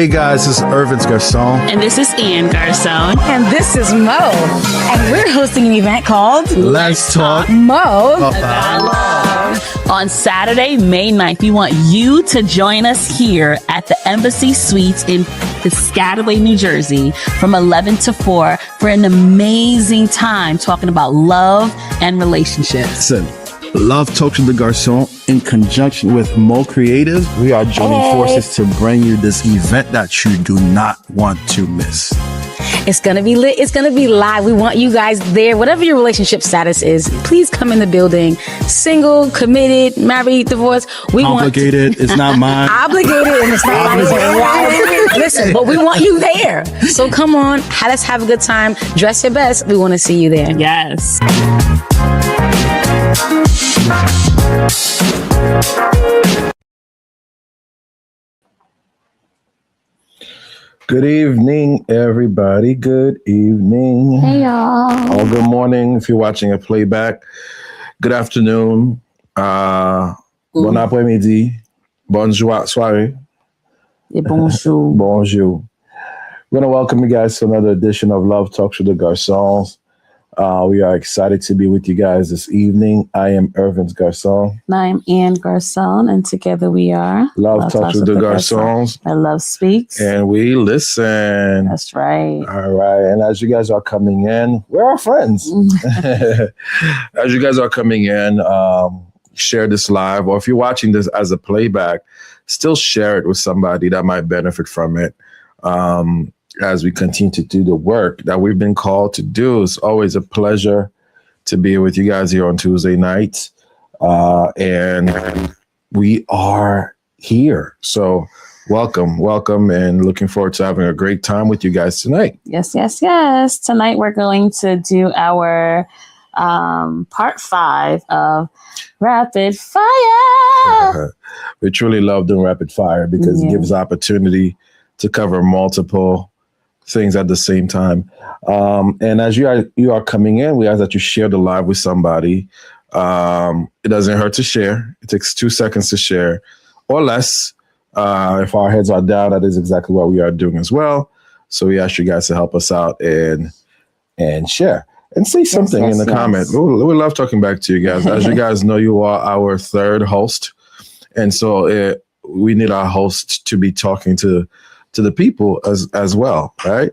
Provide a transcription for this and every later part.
Hey guys, this is Irvin's Garcon. And this is Ann Garcon. And this is Mo. And we're hosting an event called Let's Talk Mo About Love. On Saturday, May 9th, we want you to join us here at the Embassy Suites in Piscataway, New Jersey from 11 to 4 for an amazing time talking about love and relationships. Listen, Love Talks with the Garcon in conjunction with Mo Creative. We are joining forces to bring you this event that you do not want to miss. It's going to be lit. It's going to be live. We want you guys there. Whatever your relationship status is, please come in the building. Single, committed, married, divorced. Complicated. It's not mine. Obligated and it's not mine. Listen, but we want you there. So come on. Let's have a good time. Dress your best. We want to see you there. Yes. Good evening, everybody. Good evening. Hey, y'all. Or good morning if you're watching a playback. Good afternoon. Bon après-midi. Bonjour, soirée. Et bonjour. Bonjour. We're going to welcome you guys to another edition of Love Talks with the Garcons. We are excited to be with you guys this evening. I am Irvin's Garcon. And I'm Ann Garcon, and together we are Love Talks with the Garcons. I love speaks. And we listen. That's right. All right. And as you guys are coming in, we're our friends. As you guys are coming in, share this live, or if you're watching this as a playback, still share it with somebody that might benefit from it. As we continue to do the work that we've been called to do. It's always a pleasure to be with you guys here on Tuesday nights. And we are here. So welcome, and looking forward to having a great time with you guys tonight. Yes. Tonight we're going to do our part 5 of Rapid Fire. We truly love doing Rapid Fire because it gives opportunity to cover multiple things at the same time. And as you are coming in, we ask that you share the live with somebody. It doesn't hurt to share. It takes 2 seconds to share or less. If our heads are down, that is exactly what we are doing as well. So we ask you guys to help us out and share and say something in the comment. We love talking back to you guys. As you guys know, you are our third host. And so we need our host to be talking to the people as well, right?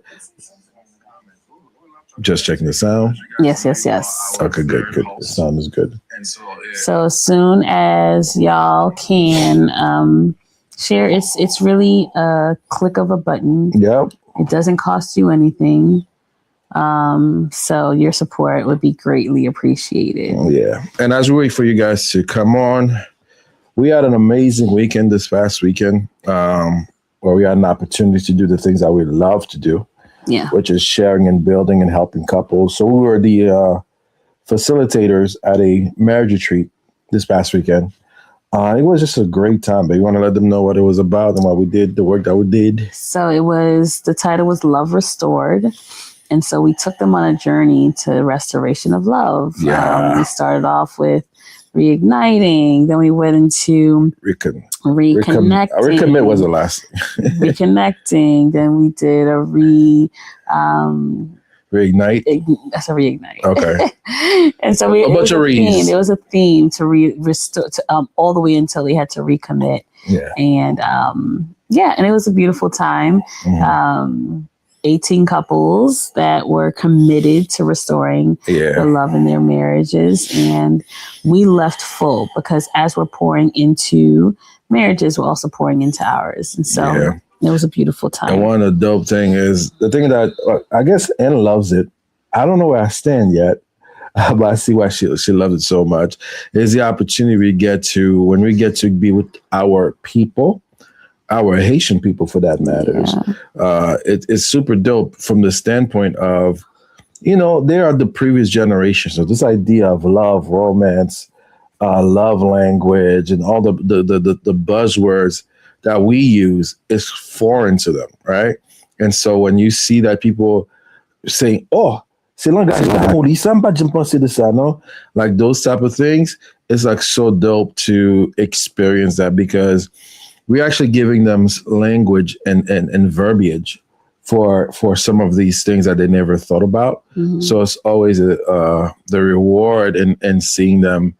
Just checking the sound. Yes. Okay, good. The sound is good. So as soon as y'all can share, it's really a click of a button. Yep. It doesn't cost you anything. So your support would be greatly appreciated. Yeah. And as we wait for you guys to come on, we had an amazing weekend this past weekend. Where we had an opportunity to do the things that we love to do, which is sharing and building and helping couples. So we were the facilitators at a marriage retreat this past weekend. It was just a great time, but you want to let them know what it was about and what we did, the work that we did. So the title was Love Restored. And so we took them on a journey to restoration of love. Yeah. We started off with reigniting, then we went into reconnecting. Recommit was the last. Reconnecting. Then we did a reignite. That's a reignite. Okay. And so there was a theme to restore all the way until we had to recommit. Yeah. And and it was a beautiful time. 18 couples that were committed to restoring the love in their marriages. And we left full because as we're pouring into marriages, we're also pouring into ours. And so it was a beautiful time. And one of the dope thing is the thing that I guess Ann loves it. I don't know where I stand yet, but I see why she loves it so much. Is the opportunity when we get to be with our people, our Haitian people for that matters. It's super dope from the standpoint of, they are the previous generation. So this idea of love, romance, love language, and all the buzzwords that we use is foreign to them, right? And so when you see that people saying, like those type of things, it's like so dope to experience that because we're actually giving them language and verbiage for some of these things that they never thought about. So it's always the reward in seeing them.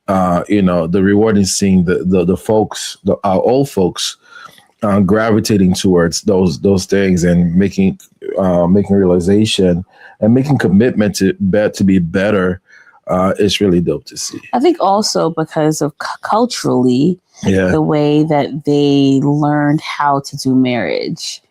The reward in seeing the folks, our old folks, gravitating towards those things and making realization and making commitment to be better. It's really dope to see. I think also because of culturally, the way that they learned how to do marriage.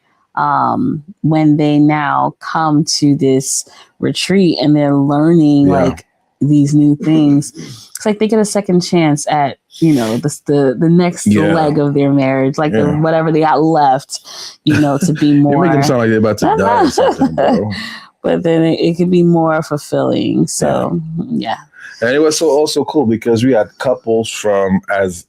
When they now come to this retreat and they're learning like these new things, it's like they get a second chance at, the next leg of their marriage, like whatever they got left, to be more. You make them sound like they're about to die or something, bro. But then it could be more fulfilling. So, yeah. And it was also cool because we had couples from as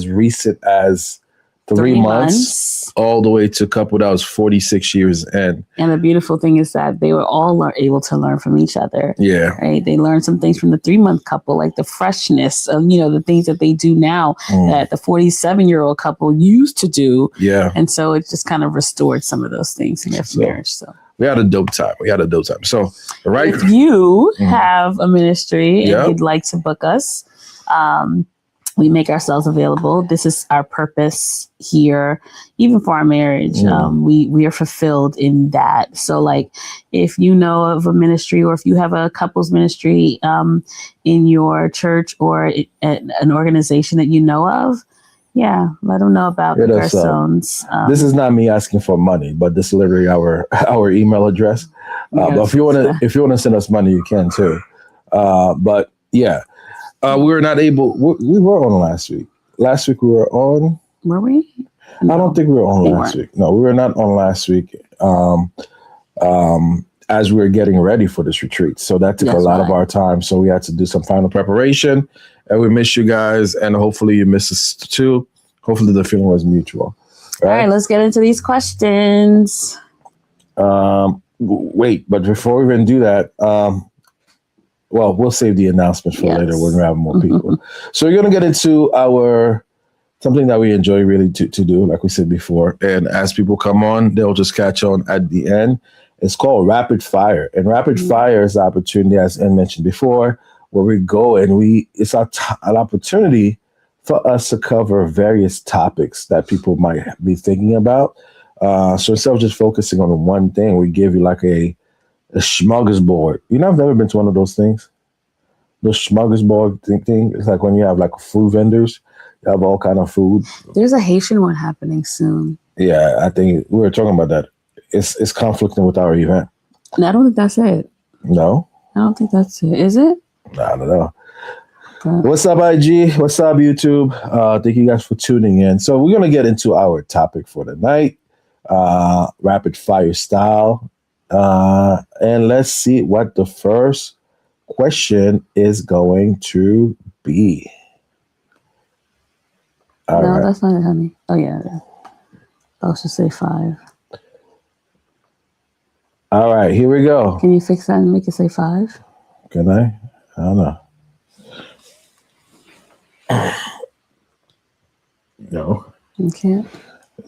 recent as 3 months all the way to a couple that was 46 years in. And the beautiful thing is that they were all able to learn from each other. Yeah. Right. They learned some things from the 3-month couple, like the freshness of, the things that they do now that the 47-year-old couple used to do. Yeah. And so it just kind of restored some of those things in their marriage. So we had a dope time. So, right. If you have a ministry and you'd like to book us, we make ourselves available. This is our purpose here, even for our marriage. We are fulfilled in that. So like if you know of a ministry or if you have a couples ministry in your church or an organization that you know of, let them know about the Garcons. This is not me asking for money, but this is literally our email address. But if you want to send us money, you can too. But yeah. We were not able. We were on last week. Last week we were on. Were we? No, I don't think we were on last week. No, we were not on last week. As we were getting ready for this retreat, so that took a lot of our time. So we had to do some final preparation, and we miss you guys, and hopefully you miss us too. Hopefully the feeling was mutual. All right, let's get into these questions. Wait, but before we even do that. Well, we'll save the announcements for later when we have more people. So we're going to get into something that we enjoy really to do, like we said before. And as people come on, they'll just catch on at the end. It's called Rapid Fire. And Rapid Fire is the opportunity, as Ann mentioned before, where we go and it's an opportunity for us to cover various topics that people might be thinking about. So instead of just focusing on one thing, we give you like a smorgasbord. I've never been to one of those things. The smorgasbord thing. It's like when you have like food vendors, you have all kind of food. There's a Haitian one happening soon. Yeah, I think we were talking about that. It's conflicting with our event. No, I don't think that's it. No? I don't think that's it. Is it? I don't know. What's up, IG? What's up, YouTube? Thank you guys for tuning in. So we're going to get into our topic for the night, rapid fire style. And let's see what the first question is going to be. All right. That's not it, honey. Oh, yeah. I should say 5. All right, here we go. Can you fix that and make it say 5? Can I? I don't know. No. You can't?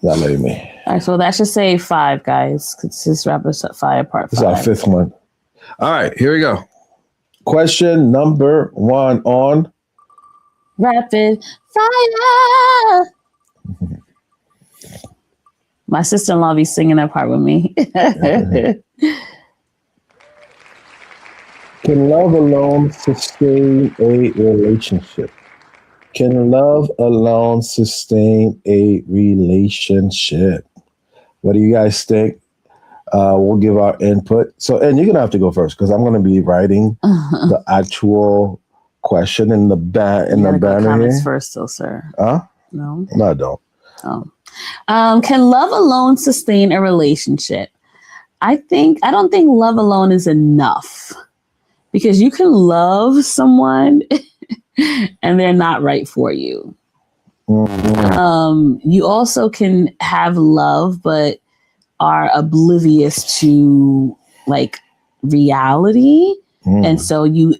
Not letting me. All right, so that should say 5, guys. It's just rapid fire part 5. It's our 5th one. All right, here we go. Question number 1 on rapid fire. My sister-in-law be singing that part with me. Can love alone sustain a relationship? Can love alone sustain a relationship? What do you guys think? We'll give our input. So, and you're going to have to go first because I'm going to be writing the actual question in the banner comments here. First, still, sir. Huh? No, I don't. Oh. Can love alone sustain a relationship? I don't think love alone is enough because you can love someone and they're not right for you. Mm-hmm. You also can have love, but are oblivious to like reality. Mm. And so you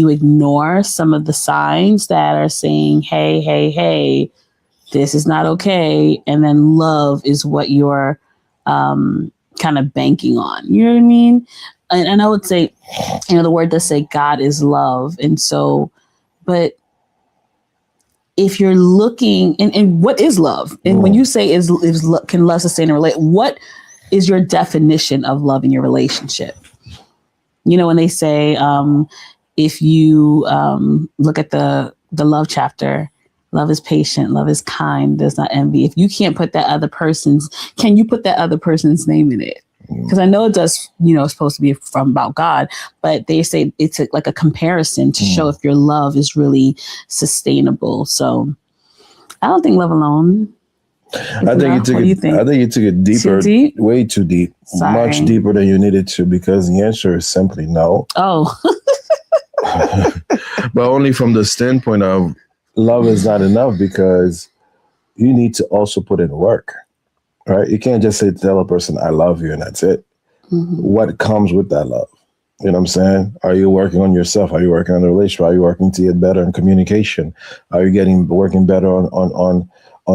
ignore some of the signs that are saying, hey, this is not okay. And then love is what you're kind of banking on. You know what I mean? And I would say, the word does say God is love. And so, but if you're looking, and what is love? And when you say can love sustain and relate, what is your definition of love in your relationship? When they say, if you look at the love chapter, love is patient, love is kind, does not envy. If you can't put can you put that other person's name in it? Because I know it does, it's supposed to be about God, but they say it's like a comparison to show if your love is really sustainable. So I don't think love alone. I think you took it deeper, way too deep, much deeper than you needed to, because the answer is simply no. Oh, but only from the standpoint of love is not enough, because you need to also put in work, right? You can't just tell a person, I love you, and that's it. Mm-hmm. What comes with that love? You know what I'm saying? Are you working on yourself? Are you working on the relationship? Are you working to get better in communication? Are you working better on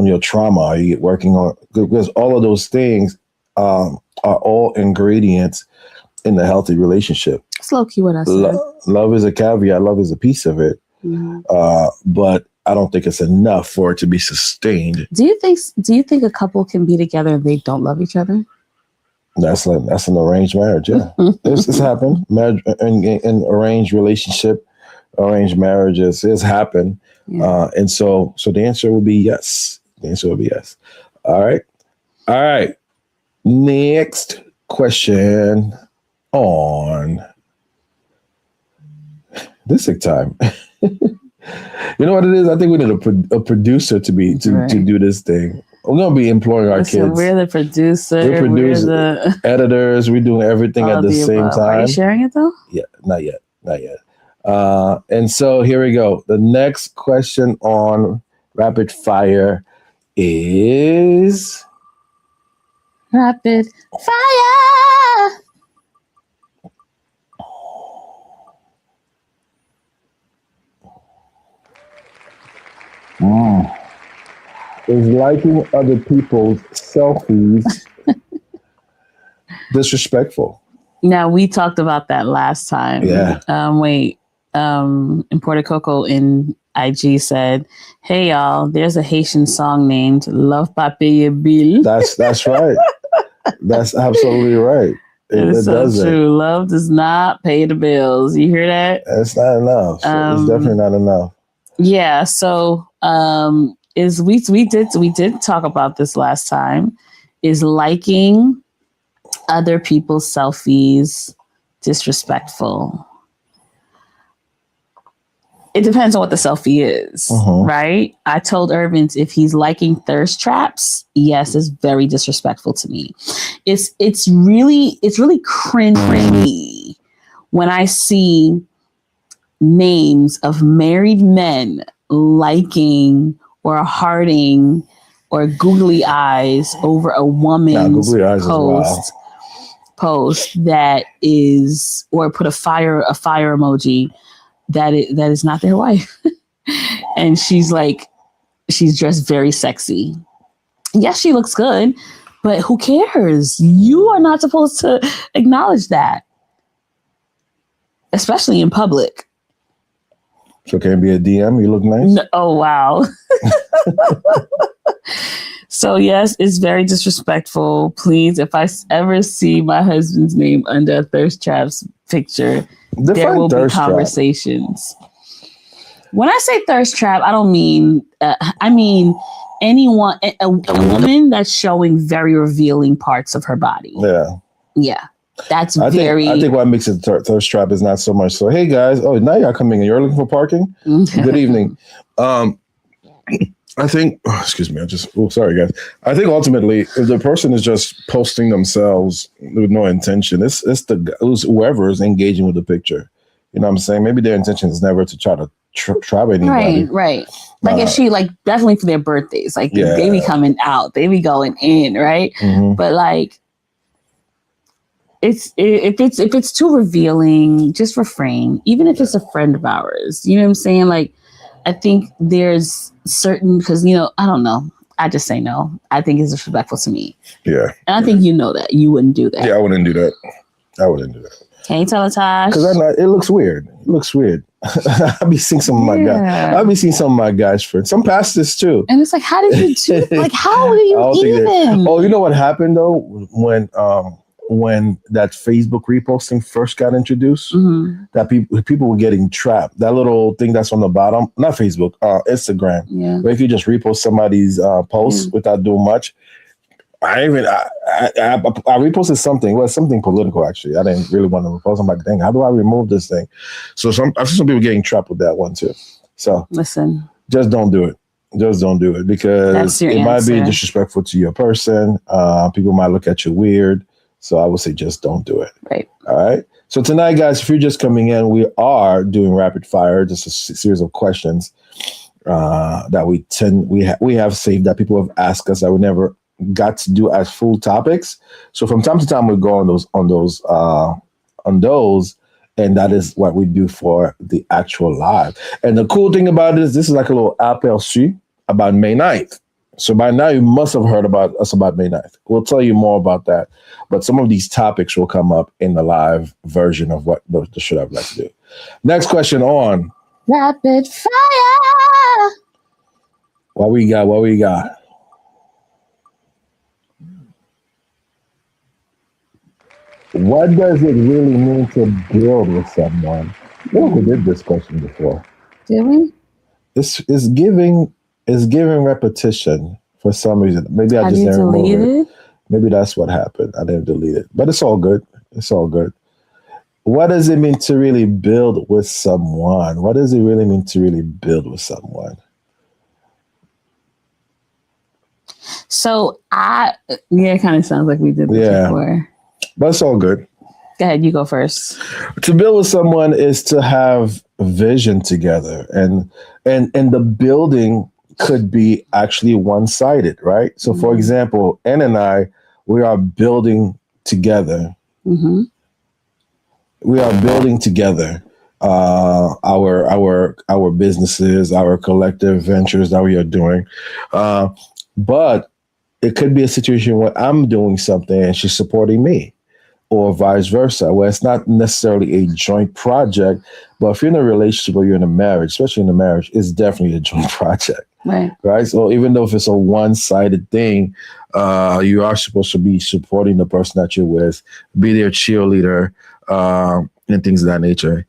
your trauma? Are you working on, because all of those things are all ingredients in a healthy relationship. It's low key what I said. Love is a caveat. Love is a piece of it. Mm-hmm. But I don't think it's enough for it to be sustained. Do you think a couple can be together and they don't love each other? That's an arranged marriage. Yeah, this happened. Marriage in arranged relationship, arranged marriages has happened. Yeah. And so the answer will be yes. The answer will be yes. All right. Next question on this sick time. You know what it is? I think we need a producer to do this thing. We're gonna be employing our kids. We're the producer. We're the editors. We're doing everything at the same time. Are you sharing it though? Yeah, not yet. And so here we go. The next question on rapid fire is rapid fire. Is liking other people's selfies disrespectful? Now, we talked about that last time. Yeah. In Puerto Coco in IG said, "Hey y'all, there's a Haitian song named Love Papier Bill." That's right. That's absolutely right. It so true. Love does not pay the bills. You hear that? It's not enough. It's definitely not enough. Yeah. So we did talk about this last time. Is liking other people's selfies disrespectful? It depends on what the selfie is, right? I told Irvin if he's liking thirst traps, yes, it's very disrespectful to me. It's really cringy when I see names of married men liking or hearting or googly eyes over a woman's post that is, or put a fire emoji that is not their wife. And she's dressed very sexy. Yes, she looks good, but who cares? You are not supposed to acknowledge that, especially in public. So can it be a DM? You look nice. No, oh, wow. So yes, it's very disrespectful. Please, if I ever see my husband's name under a thirst traps picture, there will be conversations. When I say thirst trap, I don't mean, I mean anyone, a woman that's showing very revealing parts of her body. Yeah. I think what makes it thirst trap is not so much so, hey guys, oh, now y'all coming in. You're looking for parking? Good evening. I think, excuse me, sorry guys. I think ultimately, if the person is just posting themselves with no intention, it's whoever is engaging with the picture. You know what I'm saying? Maybe their intention is never to try to trap anybody. Right. Like if she, like, definitely for their birthdays, like they be coming out, they be going in, right? Mm-hmm. But like, if it's too revealing, just refrain. Even if it's a friend of ours, you know what I'm saying? Like, I think there's certain, because, I don't know. I just say no. I think it's disrespectful to me. Yeah. And I think you know that. You wouldn't do that. Yeah, I wouldn't do that. Can you tell us, Tosh? Because it looks weird. I be seeing some of my guys. I be seeing some of my guys' friends. Some pastors too. And it's like, how did you do? Like, how do you even? You know what happened though when that Facebook reposting first got introduced? Mm-hmm. That people were getting trapped. That little thing that's on the bottom, not Facebook, Instagram. Yeah. Where if you just repost somebody's post without doing much. I reposted something. Well, something political actually. I didn't really want to repost. I'm like, dang, how do I remove this thing? So I see some people getting trapped with that one too. So listen, just don't do it. Just don't do it because it might be disrespectful to your person. People might look at you weird. So I would say just don't do it. Right. All right. So tonight, guys, if you're just coming in, we are doing rapid fire, just a series of questions that we have saved that people have asked us that we never got to do as full topics. So from time to time we go on those, and that is what we do for the actual live. And the cool thing about it is this is like a little aperçu about May 9th. So by now you must have heard about us about May 9th. We'll tell you more about that. But some of these topics will come up in the live version of what the show I'd like to do. Next question on rapid fire. What we got? What does it really mean to build with someone? We did this question before. Did we? It's giving repetition for some reason. Maybe I just didn't remove it. Maybe that's what happened. I didn't delete it. But it's all good. What does it mean to really build with someone? What does it really mean to really build with someone? So it kind of sounds like we did this before. But it's all good. Go ahead, you go first. To build with someone is to have vision together, and the building could be actually one-sided, right? So, for example, Ann and I, we are building together. Mm-hmm. We are building together our businesses, our collective ventures that we are doing, but it could be a situation where I'm doing something and she's supporting me, or vice versa, where it's not necessarily a joint project, but if you're in a relationship or you're in a marriage, especially in a marriage, it's definitely a joint project. Right. So even though if it's a one-sided thing, you are supposed to be supporting the person that you're with, be their cheerleader, and things of that nature.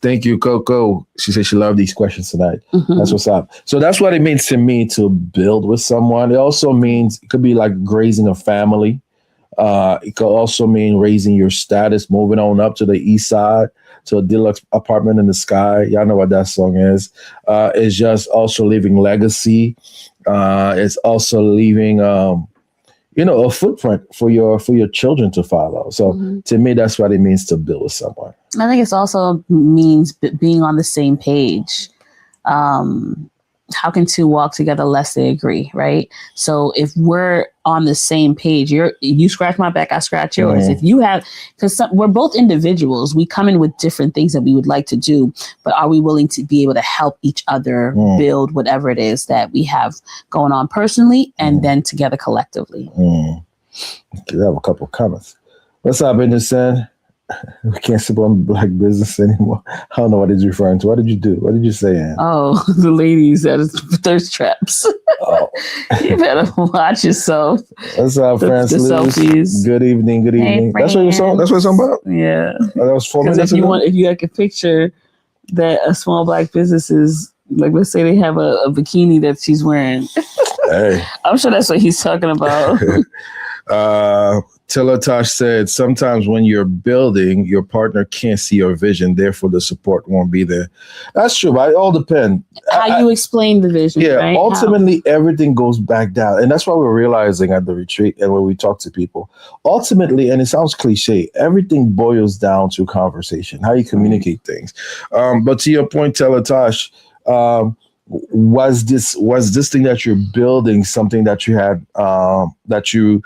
Thank you, Coco. She said she loved these questions tonight. Mm-hmm. That's what's up. So that's what it means to me to build with someone. It also means it could be like raising a family. It could also mean raising your status, moving on up to the east side, to a deluxe apartment in the sky. Y'all know what that song is. It's just also leaving legacy. It's also leaving, a footprint for your children to follow. So to me, that's what it means to build with someone. I think it also means being on the same page. How can two walk together lest they agree, right? So if we're on the same page, you scratch my back, I scratch yours. If you have, because we're both individuals, we come in with different things that we would like to do, but are we willing to be able to help each other build whatever it is that we have going on personally and then together collectively? Okay, we have a couple of comments. What's up, Innocent? We can't support Black business anymore. I don't know what he's referring to. What did you do? What did you say, Ann? Oh, the ladies that is thirst traps. Oh. You better watch yourself. What's up, Francis? The selfies. Good evening. Hey, that's what it's about? Yeah. That was 4 minutes ago? If you like a picture that a small Black business is, like, let's say they have a bikini that she's wearing. Hey. I'm sure that's what he's talking about. Teletosh said, sometimes when you're building, your partner can't see your vision, therefore the support won't be there. That's true, but it all depends. How you explain the vision, right? Ultimately, everything goes back down. And that's what we're realizing at the retreat and when we talk to people. Ultimately, and it sounds cliche, everything boils down to conversation, how you communicate things. But to your point, Teletosh, was this thing that you're building something that you had, that you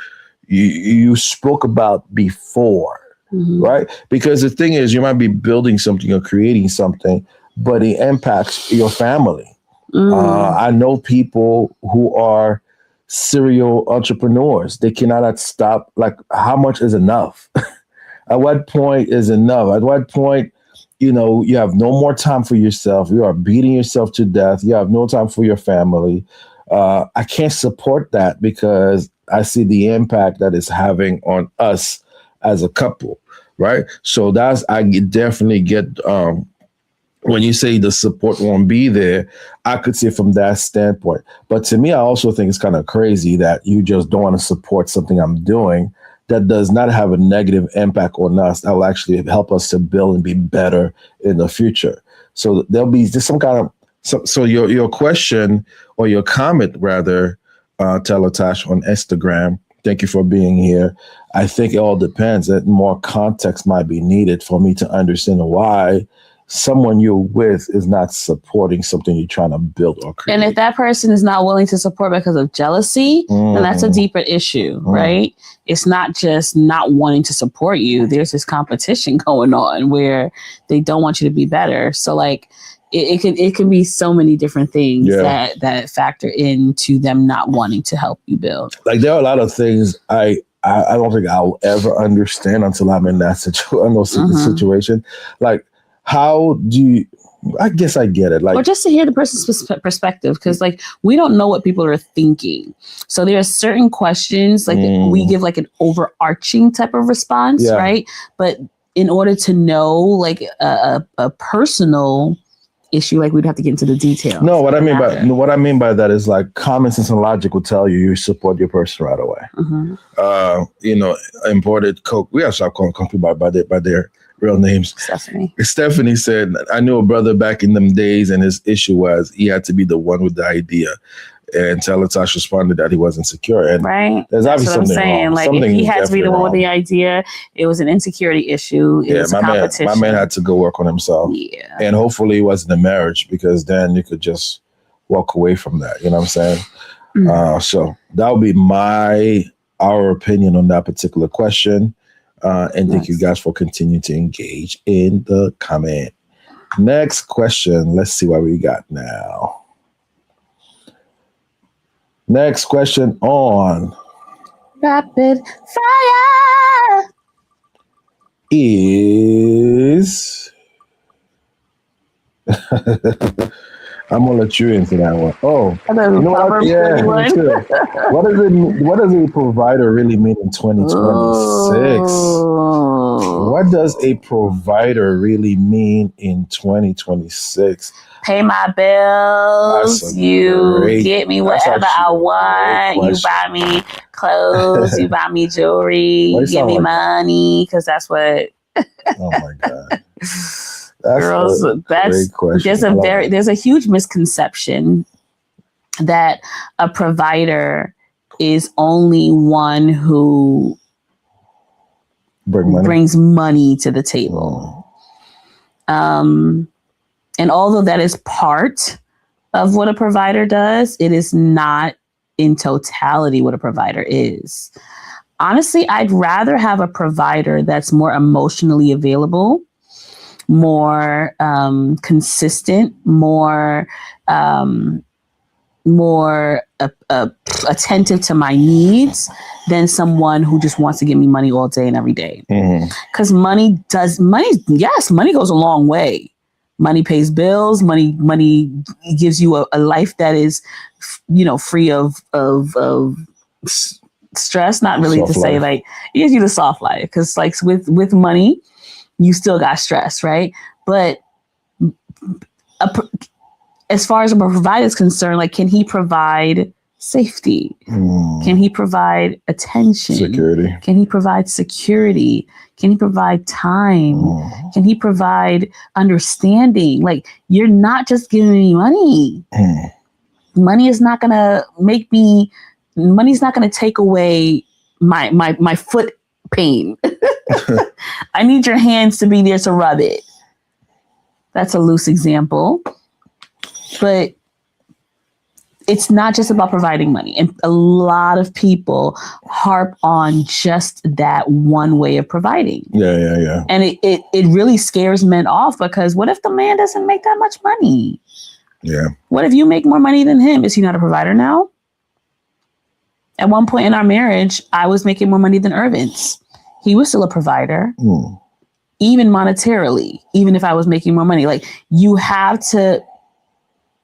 spoke about before, right? Because the thing is, you might be building something or creating something, but it impacts your family. I know people who are serial entrepreneurs. They cannot stop. Like, how much is enough? At what point is enough? At what point, you have no more time for yourself. You are beating yourself to death. You have no time for your family. I can't support that because I see the impact that it's having on us as a couple, right? So I definitely get, when you say the support won't be there, I could see from that standpoint. But to me, I also think it's kind of crazy that you just don't want to support something I'm doing that does not have a negative impact on us. That will actually help us to build and be better in the future. So there'll be just some kind of, so your question or your comment rather, Teletash on Instagram. Thank you for being here. I think it all depends. That more context might be needed for me to understand why someone you're with is not supporting something you're trying to build or create. And if that person is not willing to support because of jealousy, then that's a deeper issue, right? It's not just not wanting to support you. There's this competition going on where they don't want you to be better. So like it can be so many different things that factor into them not wanting to help you build. Like there are a lot of things I don't think I'll ever understand until I'm in that situation. Like, how do you, I guess I get it. Like, or just to hear the person's perspective, because like we don't know what people are thinking. So there are certain questions like we give like an overarching type of response, right? But in order to know like a personal issue, like we'd have to get into the details. No, what I mean by that is like common sense and logic will tell you support your person right away. Imported Coke. We have to stop calling people by their real names. Stephanie said, I knew a brother back in them days, and his issue was he had to be the one with the idea. And Teletash responded that he wasn't secure. And there's obviously something wrong. Like if he had to be the one with the idea, it was an insecurity issue. It was a competition. My man had to go work on himself. Yeah. And hopefully it wasn't a marriage, because then you could just walk away from that. You know what I'm saying? So that would be our opinion on that particular question. And thank you guys for continuing to engage in the comment. Next question. Let's see what we got now. Next question on Rapid Fire is I'm gonna let you into that one. Oh, you know what? Yeah, me too. What does a provider really mean in 2026? What does a provider really mean in 2026? Pay my bills. You get me whatever I want. You buy me clothes. You buy me jewelry. You give me money, because that's what. Oh my God. Girls, there's a huge misconception that a provider is only one who brings money to the table. And although that is part of what a provider does, it is not in totality what a provider is. Honestly, I'd rather have a provider that's more emotionally available, more consistent, more attentive to my needs than someone who just wants to give me money all day and every day. Because money goes a long way. Money pays bills. Money gives you a life that is, free of stress. Not really soft to say life. Like it gives you the soft life, because like with money, you still got stress, right? But as far as a provider is concerned, like, can he provide safety? Can he provide attention? Security. Can he provide security? Can he provide time? Can he provide understanding? Like, you're not just giving me money. Money is not going to money's not going to take away my foot pain. I need your hands to be there to rub it. That's a loose example. But it's not just about providing money. And a lot of people harp on just that one way of providing. Yeah. And it really scares men off, because what if the man doesn't make that much money? Yeah. What if you make more money than him? Is he not a provider now? At one point in our marriage, I was making more money than Irvin's. He was still a provider, even monetarily, even if I was making more money. Like, you have to,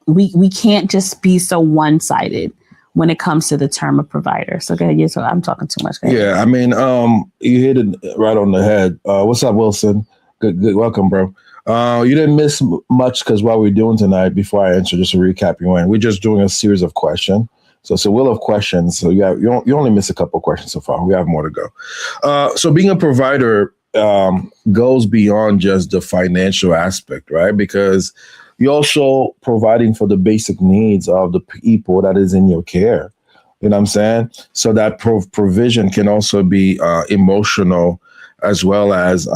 we can't just be so one-sided when it comes to the term of provider. So go ahead. Yeah, so I'm talking too much. Yeah, I mean, you hit it right on the head. What's up, Wilson? Good, welcome, bro. You didn't miss much because what we're doing tonight, before I answer, just to recap you in, we're just doing a series of questions. So it's a wheel of questions. So you only miss a couple of questions so far. We have more to go. So being a provider goes beyond just the financial aspect, right? Because you're also providing for the basic needs of the people that is in your care. You know what I'm saying? So that provision can also be emotional as well as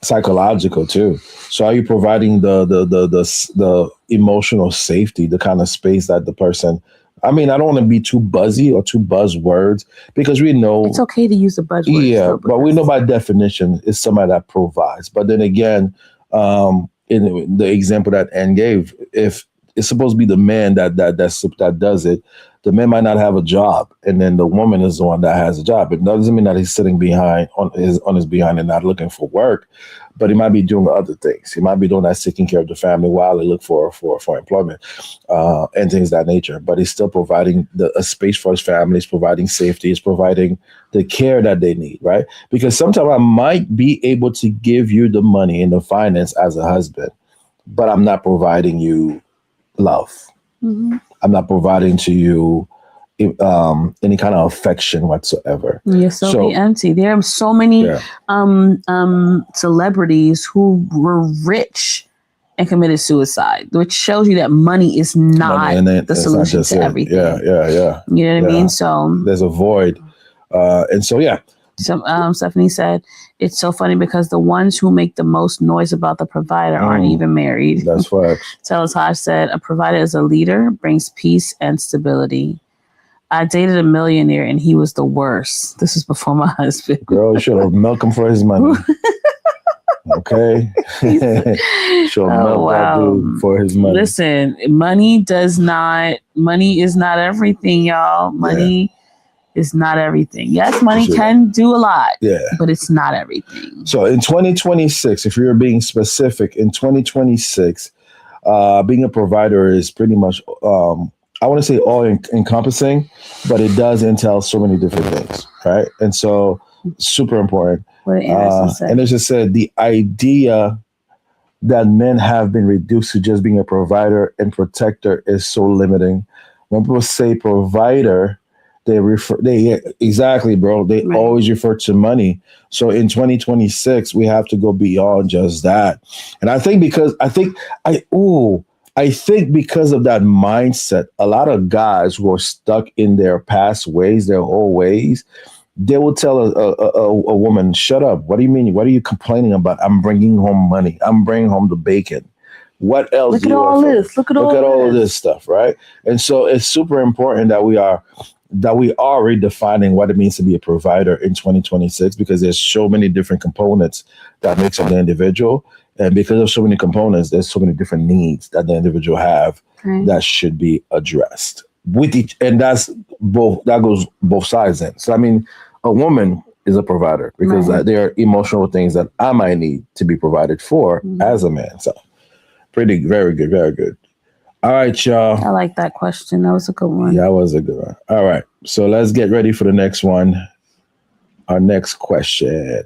psychological too. So are you providing the emotional safety, the kind of space that the person, I mean, I don't want to be too buzzy or too buzzwords because we know it's okay to use the buzzwords. Yeah, but we know by definition it's somebody that provides. But then again, in the example that Ann gave, if it's supposed to be the man that does it, the man might not have a job, and then the woman is the one that has a job. It doesn't mean that he's sitting behind on his behind and not looking for work, but he might be doing other things. He might be doing that, taking care of the family while they look for employment and things of that nature. But he's still providing a space for his family. He's providing safety. He's providing the care that they need, right? Because sometimes I might be able to give you the money and the finance as a husband, but I'm not providing you love. Mm-hmm. I'm not providing to you any kind of affection whatsoever. You're so empty. There are so many celebrities who were rich and committed suicide, which shows you that money is not the solution to everything. Yeah. You know what I mean? So there's a void. And so, yeah. So Stephanie said, it's so funny because the ones who make the most noise about the provider aren't even married. That's right. Taj said, a provider is a leader, brings peace and stability. I dated a millionaire and he was the worst. This is before my husband. Girl, you should have milked him for his money. Okay. Should have milked that dude for his money. Listen, money is not everything, y'all. Money is not everything. Yes, money can do a lot, but it's not everything. So in 2026, if you're being specific, in 2026, being a provider is pretty much, I want to say all encompassing, but it does entail so many different things, right? And so super important. And as I said, the idea that men have been reduced to just being a provider and protector is so limiting. When people say provider, exactly, bro. They always refer to money. So in 2026, we have to go beyond just that. And I think because of that mindset, a lot of guys who are stuck in their past ways, their old ways, they will tell a woman, shut up. What do you mean? What are you complaining about? I'm bringing home money. I'm bringing home the bacon. What else? Look at all this. Look at all of this stuff, right? And so it's super important that we are redefining what it means to be a provider in 2026, because there's so many different components that makes up the individual. And because of so many components, there's so many different needs that the individual have that should be addressed with each. And that goes both sides in. So, I mean, a woman is a provider because there are emotional things that I might need to be provided for as a man. So very good, very good. All right, y'all. I like that question. That was a good one. Yeah, that was a good one. All right. So let's get ready for the next one. Our next question.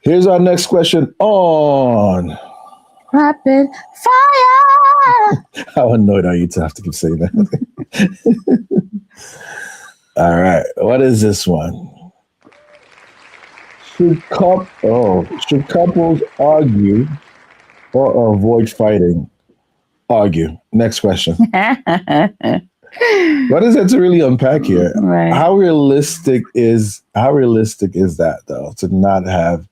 Here's our next question on Rapid Fire. How annoyed are you to have to keep saying that? All right. What is this one? Should couples argue or avoid fighting? Argue. Next question. What is there to really unpack here? Right. How realistic is that, though, to not have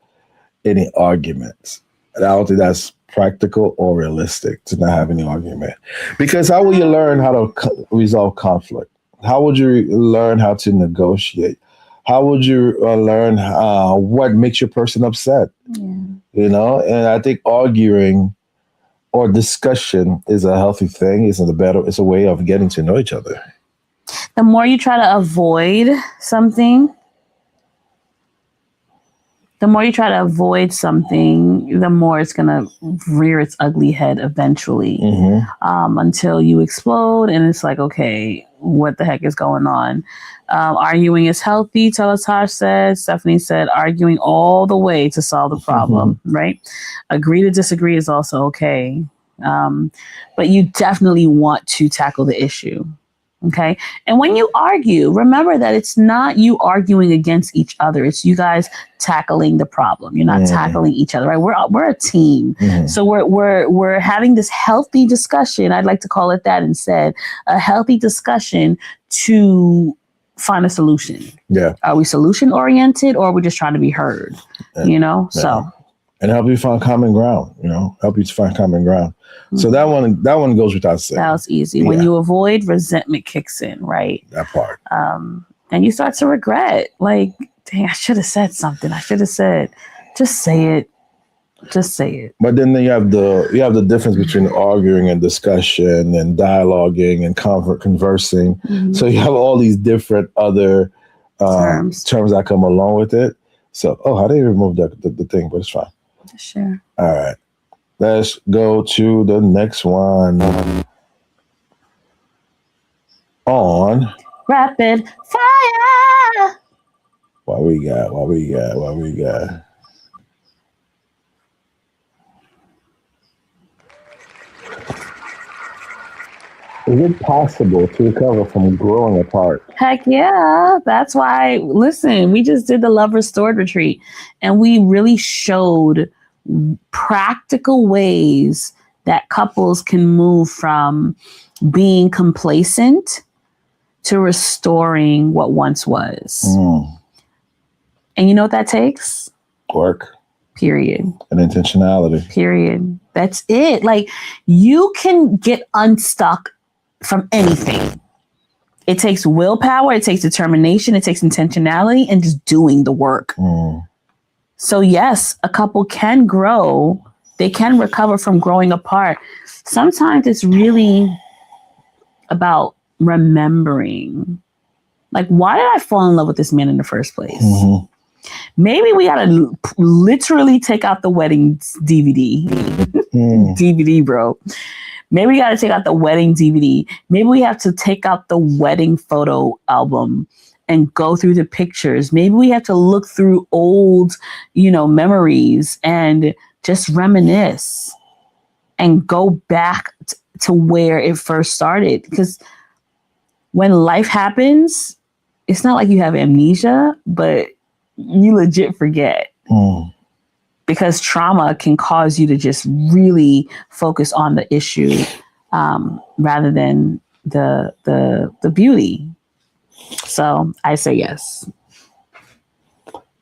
any arguments? I don't think that's practical or realistic to not have any argument. Because how will you learn how to resolve conflict? How would you learn how to negotiate? How would you learn what makes your person upset? Yeah. You know, and I think arguing or discussion is a healthy thing. It's a way of getting to know each other. The more you try to avoid something, the more it's going to rear its ugly head eventually, until you explode. And it's like, okay, what the heck is going on? Arguing is healthy, Teletosh said. Stephanie said, arguing all the way to solve the problem, right? Agree to disagree is also okay. But you definitely want to tackle the issue. Okay. And when you argue, remember that it's not you arguing against each other. It's you guys tackling the problem. You're not tackling each other, right? We're a team. So we're having this healthy discussion. I'd like to call it that instead, a healthy discussion to find a solution. Yeah. Are we solution oriented or are we just trying to be heard? You know? Yeah. So. And help you find common ground, So that one goes without saying. That was easy. Yeah. When you avoid, resentment kicks in, right? That part. And you start to regret, like, dang, I should have said something. I should have said, just say it. Just say it. But then you have the difference between arguing and discussion and dialoguing and conversing. So you have all these different other terms that come along with it. So, how do you remove the thing? But it's fine. Sure. All right. Let's go to the next one. On Rapid Fire. What we got? Is it possible to recover from growing apart? Heck yeah. That's why, listen, we just did the Love Restored retreat and we really showed practical ways that couples can move from being complacent to restoring what once was. And you know what that takes? Work. Period. And intentionality. Period. That's it. Like, you can get unstuck from anything. It takes willpower, it takes determination, it takes intentionality, and just doing the work. So yes, a couple can grow. They can recover from growing apart. Sometimes it's really about remembering, like, why did I fall in love with this man in the first place? Maybe we got to literally take out the wedding DVD. DVD, bro. Maybe we got to take out the wedding DVD. Maybe we have to take out the wedding photo album and go through the pictures. Maybe we have to look through old, memories and just reminisce and go back to where it first started. Because when life happens, it's not like you have amnesia, but you legit forget. Because trauma can cause you to just really focus on the issue rather than the beauty. So I say yes.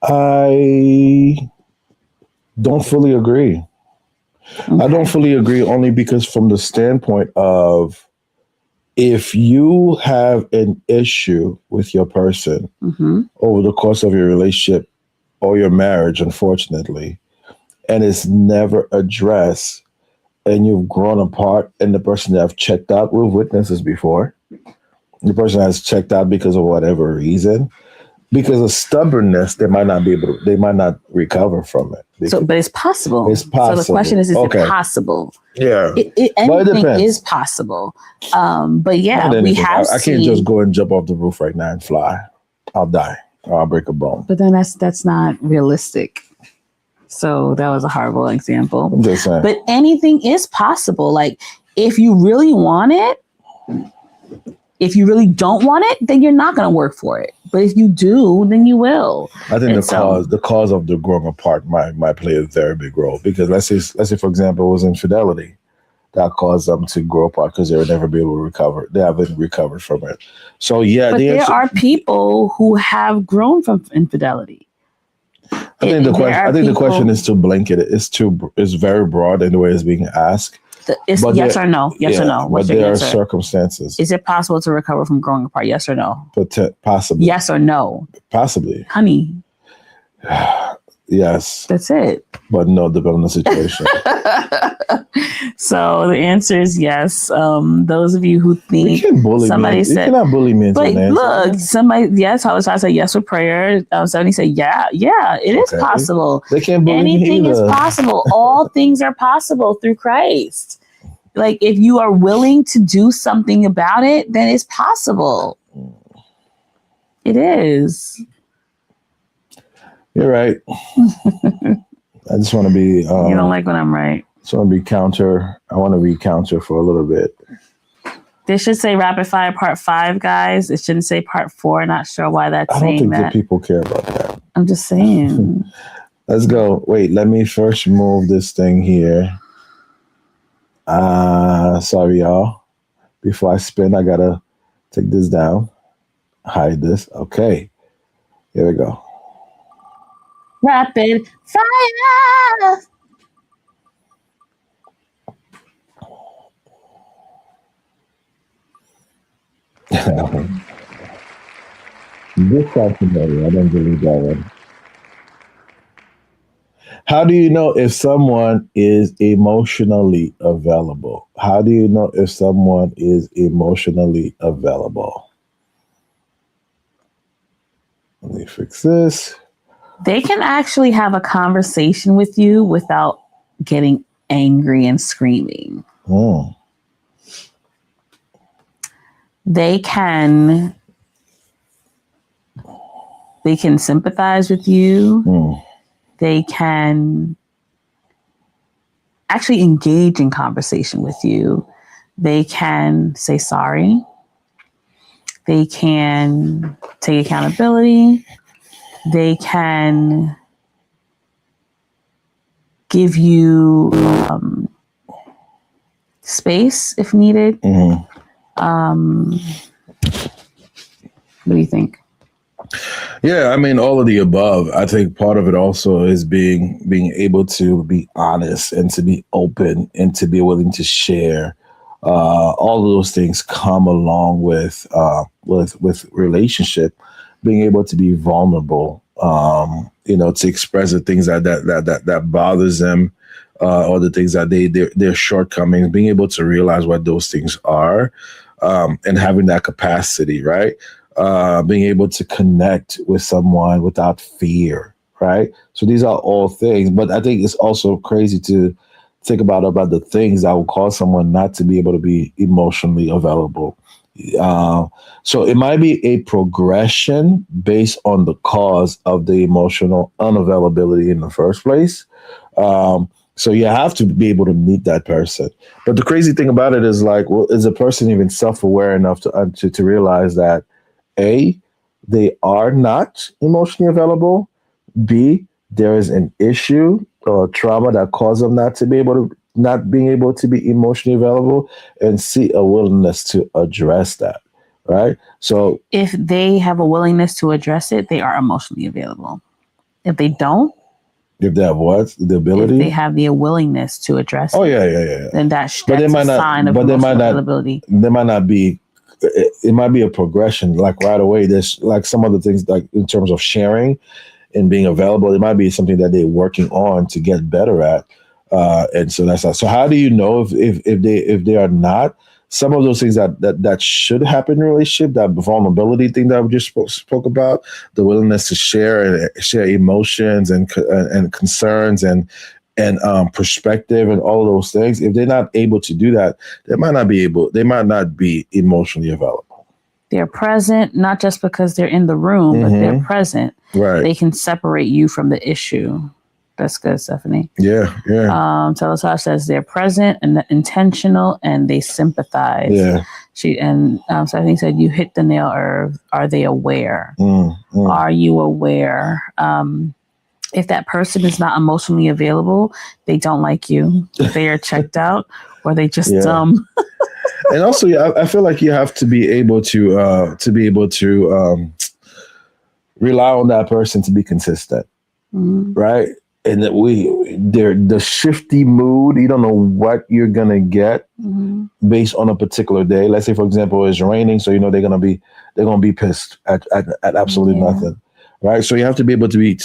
I don't fully agree. Okay. I don't fully agree only because from the standpoint of, if you have an issue with your person over the course of your relationship or your marriage, unfortunately, and it's never addressed, and you've grown apart, and the person that have checked out, we've witnessed this before, the person has checked out because of whatever reason, because of stubbornness, they might not recover from it. But it's possible. It's possible. So the question is it possible? Yeah. Anything is possible. But yeah, we have I can't just go and jump off the roof right now and fly. I'll die or I'll break a bone. But then that's not realistic. So that was a horrible example. I'm just saying. But anything is possible. Like, if you really want it, if you really don't want it, then you're not going to work for it. But if you do, then you will. I think the cause of the growing apart might play a very big role, because let's say for example, it was infidelity that caused them to grow apart because they would never be able to recover. They haven't recovered from it. So yeah, but there are people who have grown from infidelity. I think the question is too blanket. It's very broad in the way it's being asked. It's yes or no. Yes or no. What's your answer? Are circumstances. Is it possible to recover from growing apart? Yes or no? Possibly. Yes or no? Possibly. Honey. Yes. That's it. But no, depending on the situation. So the answer is yes. Those of you who think somebody said, you cannot bully me into an answer. Look, somebody, yes, I was trying to say yes with prayer. Somebody said, yeah, it is possible. They can't bully Anything me is possible. All things are possible through Christ. Like if you are willing to do something about it, then it's possible. It is. You're right. I just want to be. You don't like when I'm right. I want to be counter. I want to be counter for a little bit. This should say rapid fire part 5, guys. It shouldn't say part 4. Not sure why that's saying that. I don't think that people care about that. I'm just saying. Let's go. Wait, let me first move this thing here. Sorry, y'all. Before I spin, I gotta take this down. Hide this. Okay. Here we go. Rapid fire. This sounds familiar. I don't believe that one. How do you know if someone is emotionally available? How do you know if someone is emotionally available? Let me fix this. They can actually have a conversation with you without getting angry and screaming. They can sympathize with you. They can actually engage in conversation with you. They can say sorry. They can take accountability. They can give you space if needed. What do you think? Yeah, I mean, all of the above. I think part of it also is being able to be honest and to be open and to be willing to share. All of those things come along with relationship, being able to be vulnerable, to express the things that bothers them, or the things that their shortcomings, being able to realize what those things are, and having that capacity, right? Being able to connect with someone without fear, right? So these are all things, but I think it's also crazy to think about the things that will cause someone not to be able to be emotionally available. So it might be a progression based on the cause of the emotional unavailability in the first place. So you have to be able to meet that person. But the crazy thing about it is like, well, is a person even self-aware enough to realize that A, they are not emotionally available, B, there is an issue or trauma that caused them not being able to be emotionally available, and C, a willingness to address that, right? So if they have a willingness to address it, they are emotionally available. If they don't, if they have what? The ability? If they have the willingness to address it. Yeah. Then that's a sign of emotional availability. There might not be, it might be a progression, like right away. There's like some other things, like in terms of sharing and being available, it might be something that they're working on to get better at. And so that's so how do you know if they are not? Some of those things that should happen in a relationship, that vulnerability thing that we just spoke about, the willingness to share emotions and concerns and perspective and all of those things. If they're not able to do that, they might not be emotionally available. They're present, not just because they're in the room, but they're present. Right. They can separate you from the issue. That's good, Stephanie. Yeah. Teletosh says they're present and intentional, and they sympathize. Yeah. Stephanie said you hit the nail. Or are they aware? Are you aware? If that person is not emotionally available, they don't like you. They are checked out, or they just dumb. And also, I feel like you have to be able to rely on that person to be consistent. right? And that the shifty mood, you don't know what you're gonna get based on a particular day. Let's say, for example, it's raining, so they're gonna be pissed at absolutely nothing, right? So you have to be able to be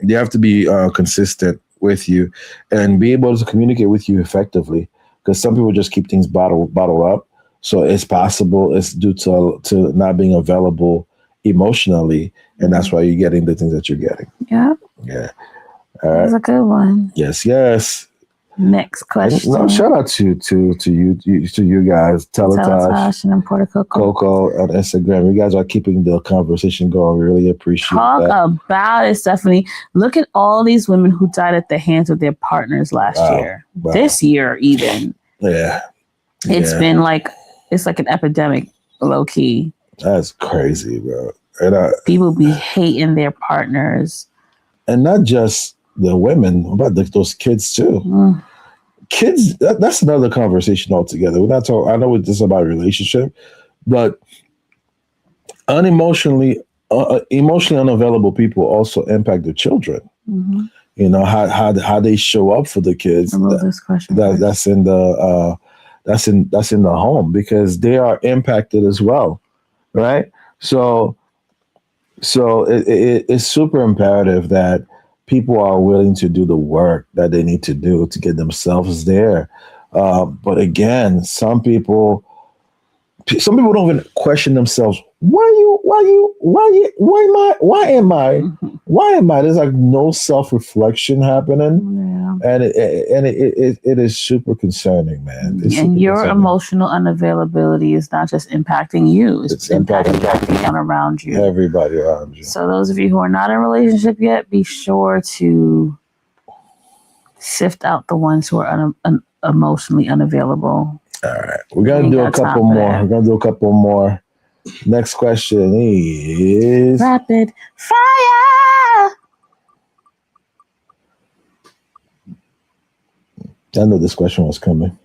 you have to be consistent with you and be able to communicate with you effectively, because some people just keep things bottled up. So it's possible it's due to not being available emotionally, and that's why you're getting the things that you're getting. Yeah. All right. That's a good one. Yes. Next question. No, shout out to you guys, Teletosh and Puerto Coco on Instagram. You guys are keeping the conversation going. We really appreciate that. Talk about it, Stephanie. Look at all these women who died at the hands of their partners last year. Wow. This year, even. Yeah. It's been it's like an epidemic, low key. That's crazy, bro. And people be hating their partners, and not just the women, about those kids too. Kids, that's another conversation altogether. We're not talking. I know this is about relationship, but emotionally unavailable people also impact their children. How they show up for the kids. That's in the home, because they are impacted as well, right? So it's super imperative that people are willing to do the work that they need to do to get themselves there. But again, some people don't even question themselves. Why am I? There's like no self-reflection happening. And it is super concerning, man. And your emotional unavailability is not just impacting you, it's impacting everyone around you. Everybody around you. So those of you who are not in a relationship yet, be sure to sift out the ones who are emotionally unavailable. All right. We're going to do a couple more. Next question is rapid fire. I knew this question was coming.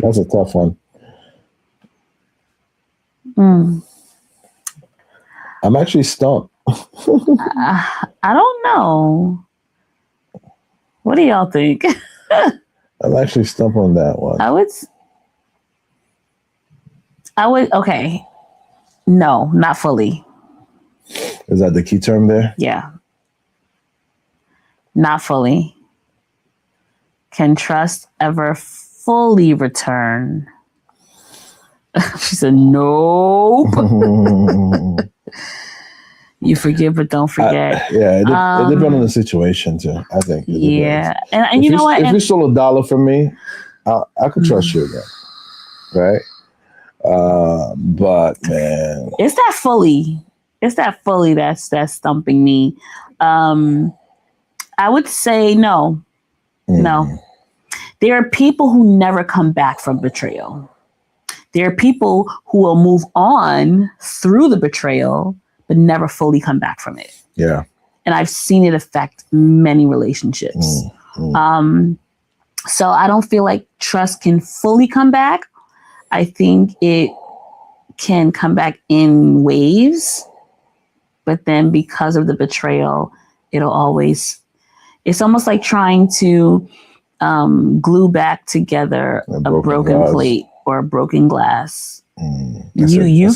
That's a tough one. I'm actually stumped. I don't know. What do y'all think? I'm actually stumped on that one. I would. Okay. No, not fully. Is that the key term there? Yeah. Not fully. Can trust ever fully return? She said, nope. You forgive, but don't forget. It depends on the situation too, I think. Yeah. And you know what? If you stole $1 from me, I could trust you again. Right? But man. It's that fully that's stumping me. I would say no. No. There are people who never come back from betrayal. There are people who will move on through the betrayal, but never fully come back from it. Yeah. And I've seen it affect many relationships. So I don't feel like trust can fully come back. I think it can come back in waves, but then because of the betrayal, it's almost like trying to glue back together a broken plate or a broken glass. You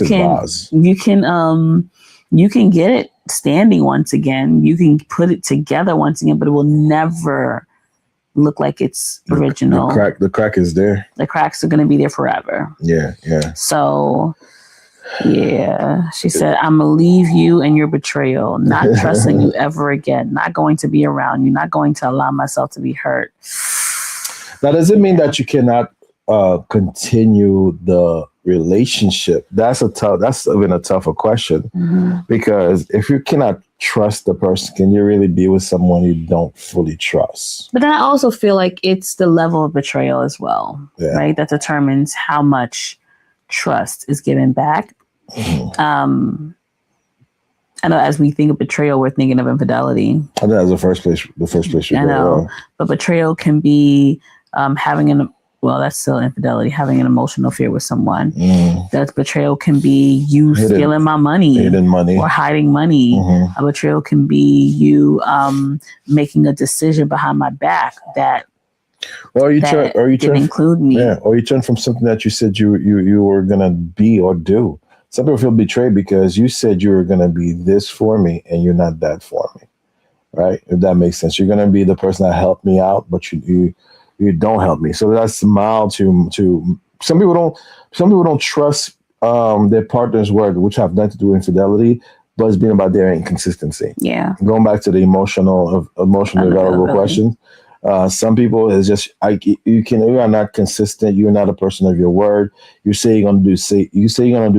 can get it standing once again. You can put it together once again, but it will never look like it's original. The crack is there. The cracks are going to be there forever. Yeah. So, yeah, she said, I'm going to leave you and your betrayal, not trusting you ever again, not going to be around you, not going to allow myself to be hurt. Now, does it mean that you cannot continue the relationship? That's even a tougher question, because if you cannot trust the person, can you really be with someone you don't fully trust? But then I also feel like it's the level of betrayal as well, right? That determines how much trust is given back. I know as we think of betrayal, we're thinking of infidelity. I think that's the first place you I know, but betrayal can be having well, that's still infidelity, having an emotional affair with someone. That betrayal can be you stealing my money, or hiding money. A betrayal can be you making a decision behind my back that didn't include me. Yeah, or you turn from something that you said you were gonna be or do. Some people feel betrayed because you said you were gonna be this for me and you're not that for me, right? If that makes sense, you're gonna be the person that helped me out, but you don't help me. So that's mild to some people don't trust their partner's word, which have nothing to do with infidelity, but it's being about their inconsistency. Yeah, going back to the emotional available question. Some people is just you are not consistent. You're not a person of your word. You say you're gonna do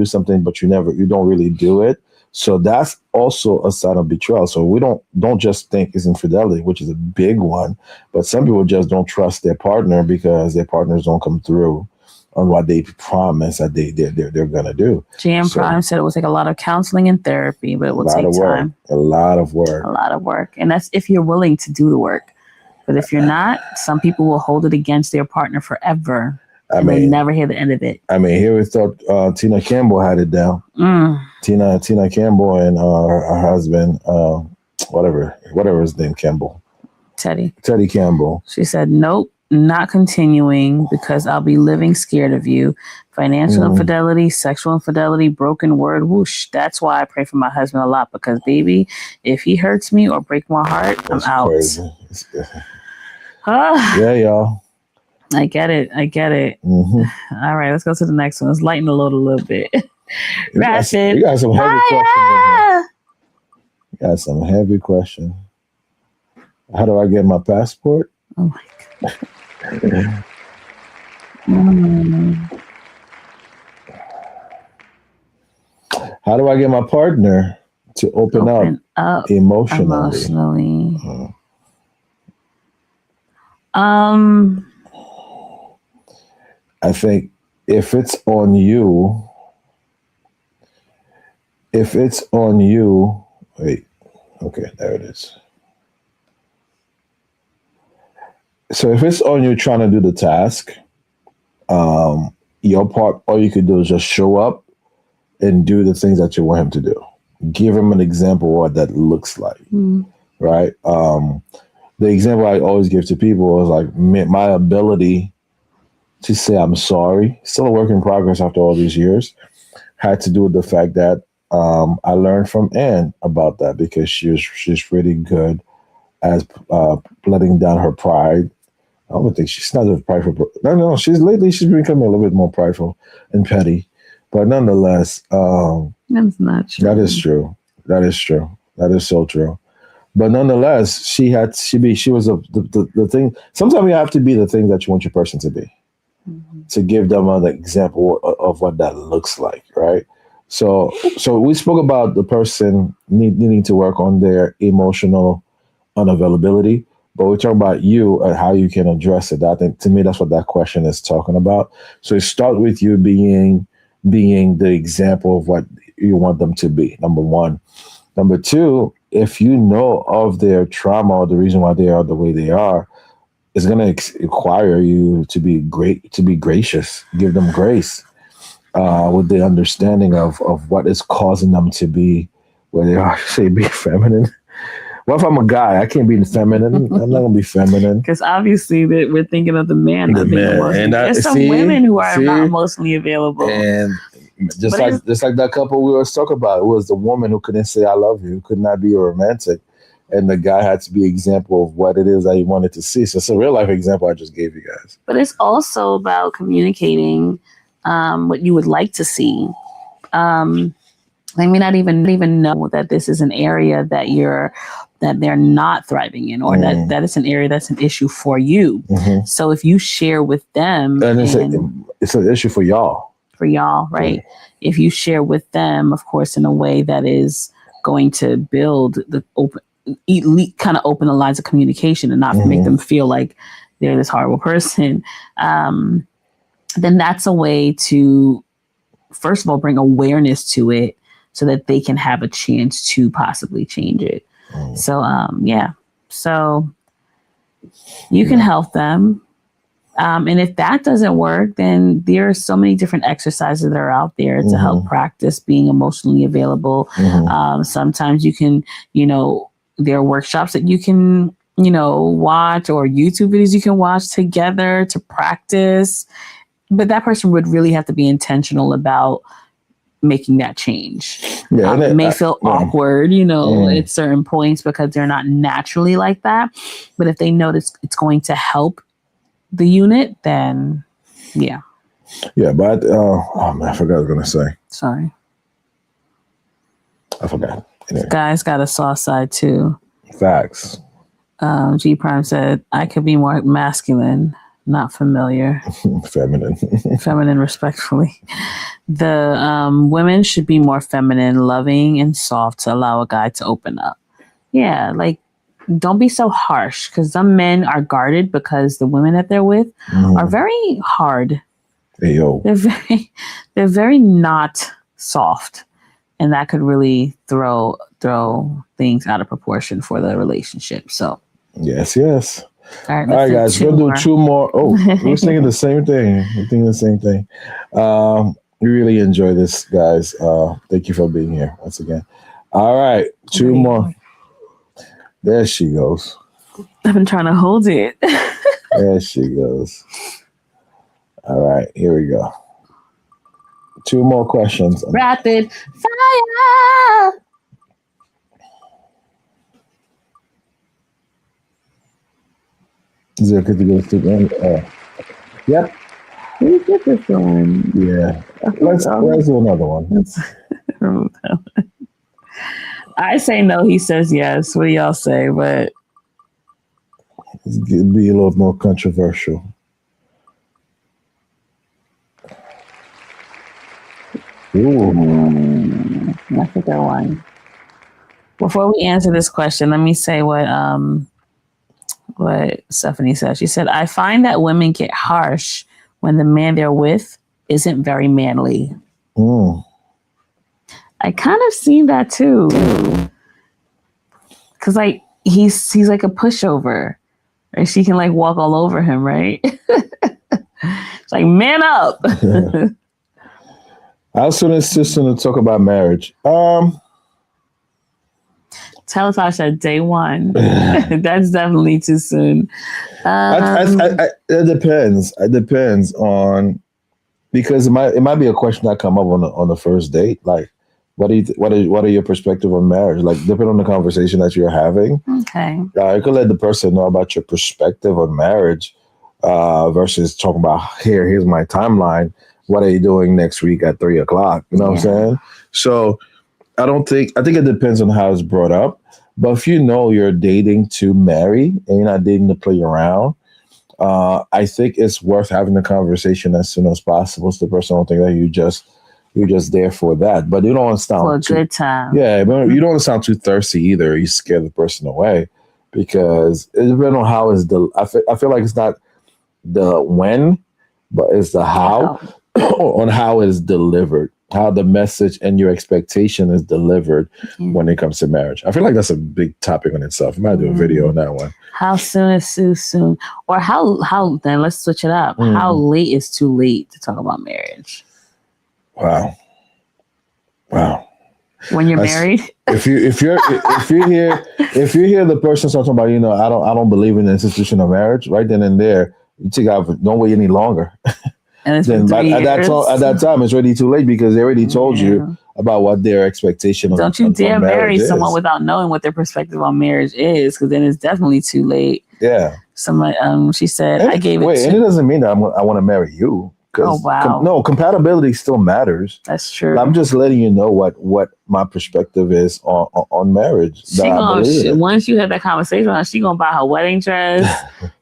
something, but you don't really do it. So that's also a sign of betrayal. So we don't just think it's infidelity, which is a big one, but some people just don't trust their partner because their partners don't come through on what they promise that they're gonna do. GM Prime said it will take a lot of counseling and therapy, but it will take time. A lot of work, and that's if you're willing to do the work. But if you're not, some people will hold it against their partner forever. They never hear the end of it. Here we thought Tina Campbell had it down. Tina Campbell and her husband, whatever his name, Campbell. Teddy Campbell. She said, nope, not continuing because I'll be living scared of you. Financial infidelity, sexual infidelity, broken word, whoosh. That's why I pray for my husband a lot because, baby, if he hurts me or break my heart, I'm out. Crazy. Yeah, y'all. I get it. All right, let's go to the next one. Let's lighten the load a little bit. Rapid. You got some heavy questions. You got some heavy questions. How do I get my passport? Oh my God. How do I get my partner to open up emotionally? I think if it's on you, wait, okay, there it is. So if it's on you trying to do the task, your part, all you could do is just show up and do the things that you want him to do. Give him an example of what that looks like, right? The example I always give to people is like my ability to say I'm sorry, still a work in progress after all these years, had to do with the fact that I learned from Anne about that because she's really good at letting down her pride. I don't think she's not as prideful. No, she's becoming a little bit more prideful and petty. But nonetheless, that's not true. That is true. That is so true. But nonetheless, she was the thing. Sometimes you have to be the thing that you want your person to be, to give them an example of what that looks like, right? So we spoke about the person needing to work on their emotional unavailability, but we talk about you and how you can address it. I think to me that's what that question is talking about. So it starts with you being the example of what you want them to be. Number one. Number two, if you know of their trauma or the reason why they are the way they are, it's going to require you to be gracious, give them grace with the understanding of what is causing them to be where they are. Say be feminine. What if I'm a guy? I can't be feminine. I'm not going to be feminine. Because obviously we're thinking of the man. There's some women who are not emotionally available. And just like that couple we were talking about, it was the woman who couldn't say I love you, who could not be romantic. And the guy had to be an example of what it is that he wanted to see. So it's a real life example I just gave you guys. But it's also about communicating what you would like to see. They may not even know that this is an area that they're not thriving in, or that it's an area that's an issue for you. So if you share with them, and it's an issue for y'all. Right? Yeah. If you share with them, of course, in a way that is going to build the open the lines of communication and not make them feel like they're this horrible person, then that's a way to, first of all, bring awareness to it so that they can have a chance to possibly change it. So, so you can help them. And if that doesn't work, then there are so many different exercises that are out there to help practice being emotionally available. Sometimes you can, there are workshops that you can, watch, or YouTube videos you can watch together to practice. But that person would really have to be intentional about making that change. Yeah, it may feel awkward, at certain points because they're not naturally like that. But if they notice it's going to help the unit, then yeah. Yeah, but oh man, I forgot what I was gonna say. Sorry. I forgot. Anyway. Guys got a soft side too. Facts. G Prime said, I could be more masculine, not familiar. Feminine, respectfully. The women should be more feminine, loving, and soft to allow a guy to open up. Yeah, like, don't be so harsh, because some men are guarded because the women that they're with are very hard. Hey, yo. They're very not soft, and that could really throw things out of proportion for the relationship. So yes. All right, guys, we'll do two more. Oh, we're thinking the same thing. We really enjoy this, guys. Thank you for being here once again. All right, two more. There she goes. I've been trying to hold it. There she goes. All right, here we go. Two more questions. Rapid fire. Is it good to go to the end? Yep. Who get this one? Yeah. Let's do another one. I say no, he says yes. What do y'all say? But it'd be a little more controversial. Ooh. That's a good one. Before we answer this question, let me say what Stephanie said. She said, I find that women get harsh when the man they're with isn't very manly. I kind of seen that too. Cause like he's like a pushover. Right? She can like walk all over him, right? It's like, man up. How soon is too soon to talk about marriage? Tell us, I said day one. That's definitely too soon. It depends. It depends on, because it might be a question that come up on the first date. Like, what are your perspective on marriage? Like, depending on the conversation that you're having. Okay. You could let the person know about your perspective on marriage, versus talking about here's my timeline. What are you doing next week at 3:00? You know what I'm saying? So I think it depends on how it's brought up. But if you know you're dating to marry and you're not dating to play around, I think it's worth having the conversation as soon as possible. So the person don't think that you're just there for that. But you don't want to sound for a good time. Yeah, but you don't want to sound too thirsty either. You scare the person away, because it depends on how is I feel like it's not the when, but it's the how. On how it is delivered, how the message and your expectation is delivered when it comes to marriage. I feel like that's a big topic on itself. I might do a video on that one. How soon is too soon? Or how then let's switch it up. How late is too late to talk about marriage? Wow. When you're married? If you hear the person talking about, I don't believe in the institution of marriage, right then and there, you take out, don't wait any longer. And it's been 3 years. At that time, it's already too late, because they already told you about what their expectation Don't you dare marry someone without knowing what their perspective on marriage is, because then it's definitely too late. Yeah. Somebody, she said, I gave it. Wait, and it doesn't mean that I want to marry you. Oh wow! Compatibility still matters. That's true. I'm just letting you know what my perspective is on marriage. Once you have that conversation, she gonna buy her wedding dress,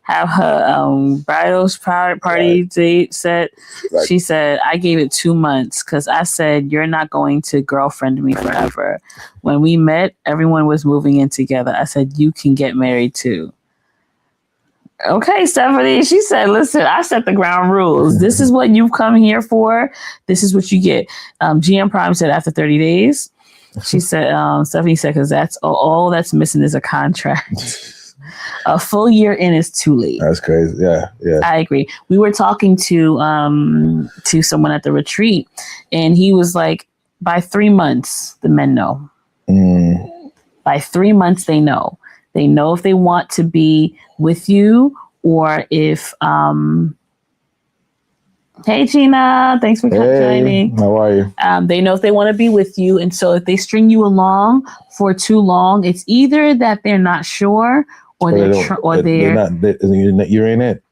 have her bridal party date set. Right. She said, I gave it 2 months because I said, you're not going to girlfriend me forever. When we met, everyone was moving in together. I said, you can get married too. Okay, Stephanie. She said, listen, I set the ground rules. This is what you've come here for. This is what you get. GM Prime said after 30 days. She said, Stephanie said, because that's all that's missing is a contract. A full year in is too late. That's crazy. Yeah. I agree. We were talking to someone at the retreat, and he was like, by 3 months, the men know. By 3 months, they know. They know if they want to be with you or if. Hey, Gina. Thanks for joining. How are you? They know if they want to be with you. And so if they string you along for too long, it's either that they're not sure or they're you ain't it.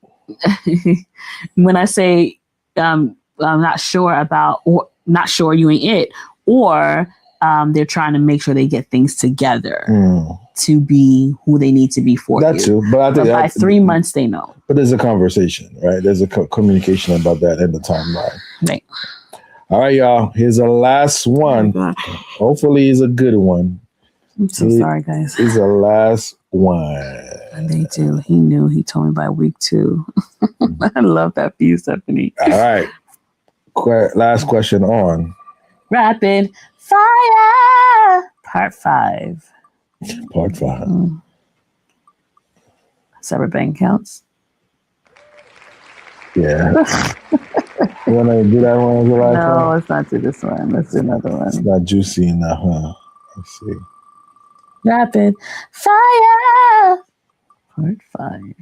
When I say I'm not sure about, or not sure you ain't it, or they're trying to make sure they get things together to be who they need to be for you. That too. But I think by 3 months, they know. But there's a conversation, right? There's a communication about that in the timeline. Right. All right, y'all. Here's the last one. Hopefully, it's a good one. I'm so sorry, guys. It's the last one. They do. He knew. He told me by week 2. I love that for you, Stephanie. All right. Last question on Rapid Fire Part 5. Part 5. Separate bank accounts. Yeah. You want to do that one as the last one? No, let's not do this one. Let's do another one. It's not juicy enough, huh? Let's see. Rapid Fire Part 5.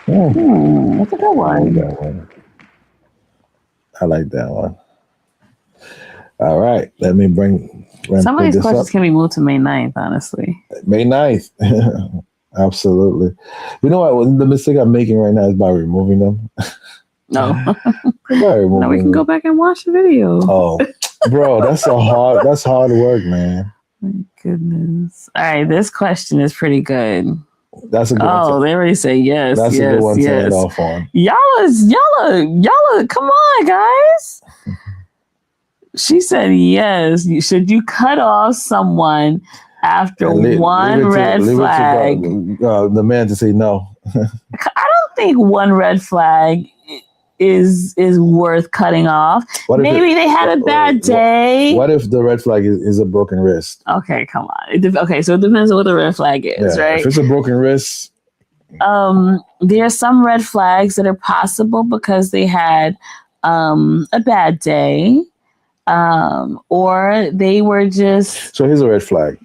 That's a good one. I like that one. All right. Let me bring. Some of these questions can be moved to May 9th, honestly. May 9th. Absolutely. You know what? The mistake I'm making right now is by removing them. No. Now we can go back and watch the video. Oh, bro, that's hard work, man. My goodness. All right. This question is pretty good. That's a good one. Oh, they already say yes. That's yes, a good one to yes. end off on. Y'all are, come on, guys. She said yes. Should you cut off someone after one red flag? The man to say no. I don't think one red flag is worth cutting off. Maybe they had a bad day. What if the red flag is a broken wrist? Okay, come on. Okay, so it depends on what the red flag is, right? If it's a broken wrist. There are some red flags that are possible because they had a bad day. Or they were just. So here's a red flag.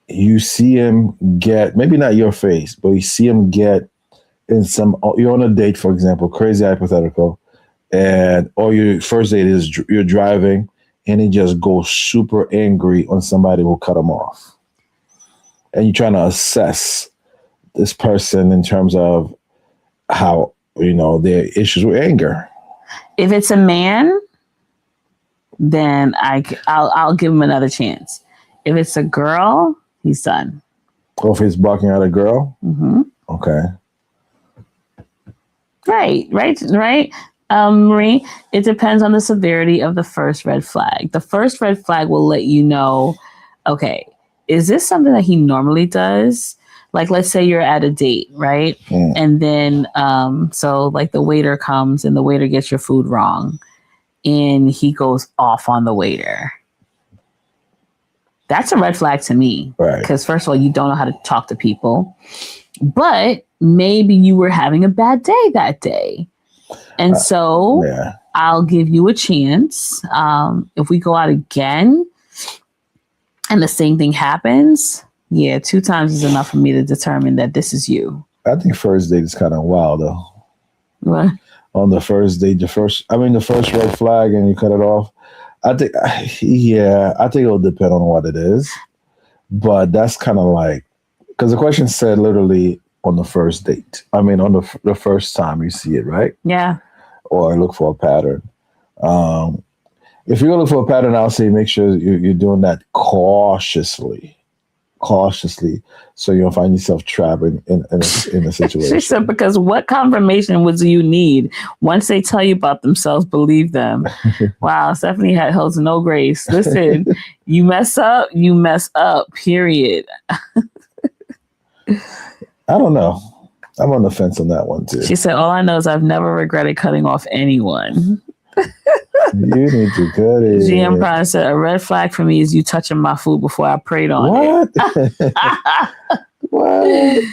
You see him get, maybe not your face, but you see him get in some. You're on a date, for example, crazy hypothetical, or your first date is you're driving, and he just goes super angry on somebody who cut him off, and you're trying to assess this person in terms of how their issues with anger. If it's a man, then I'll give him another chance. If it's a girl, he's done. Or if he's barking at a girl? Okay. Right. Marie, it depends on the severity of the first red flag. The first red flag will let you know, okay, is this something that he normally does? Like, let's say you're at a date, right? And then, so like the waiter comes and the waiter gets your food wrong. And he goes off on the waiter. That's a red flag to me. Right. Because first of all, you don't know how to talk to people. But maybe you were having a bad day that day. And so I'll give you a chance. If we go out again and the same thing happens, 2 times is enough for me to determine that this is you. I think first date is kind of wild, though. What? On the first date, the first red flag and you cut it off. I think it'll depend on what it is. But that's kind of like, because the question said literally on the first date. I mean, on the first time you see it, right? Yeah. Or look for a pattern. If you're looking for a pattern, I'll say make sure you're doing that cautiously, so you don't find yourself trapped in a situation. She said, because what confirmation would you need? Once they tell you about themselves, believe them. Wow, Stephanie holds no grace. Listen, you mess up, period. I don't know. I'm on the fence on that one too. She said, all I know is I've never regretted cutting off anyone. You need to cut it. GM Prime said, a red flag for me is you touching my food before I prayed on it. What?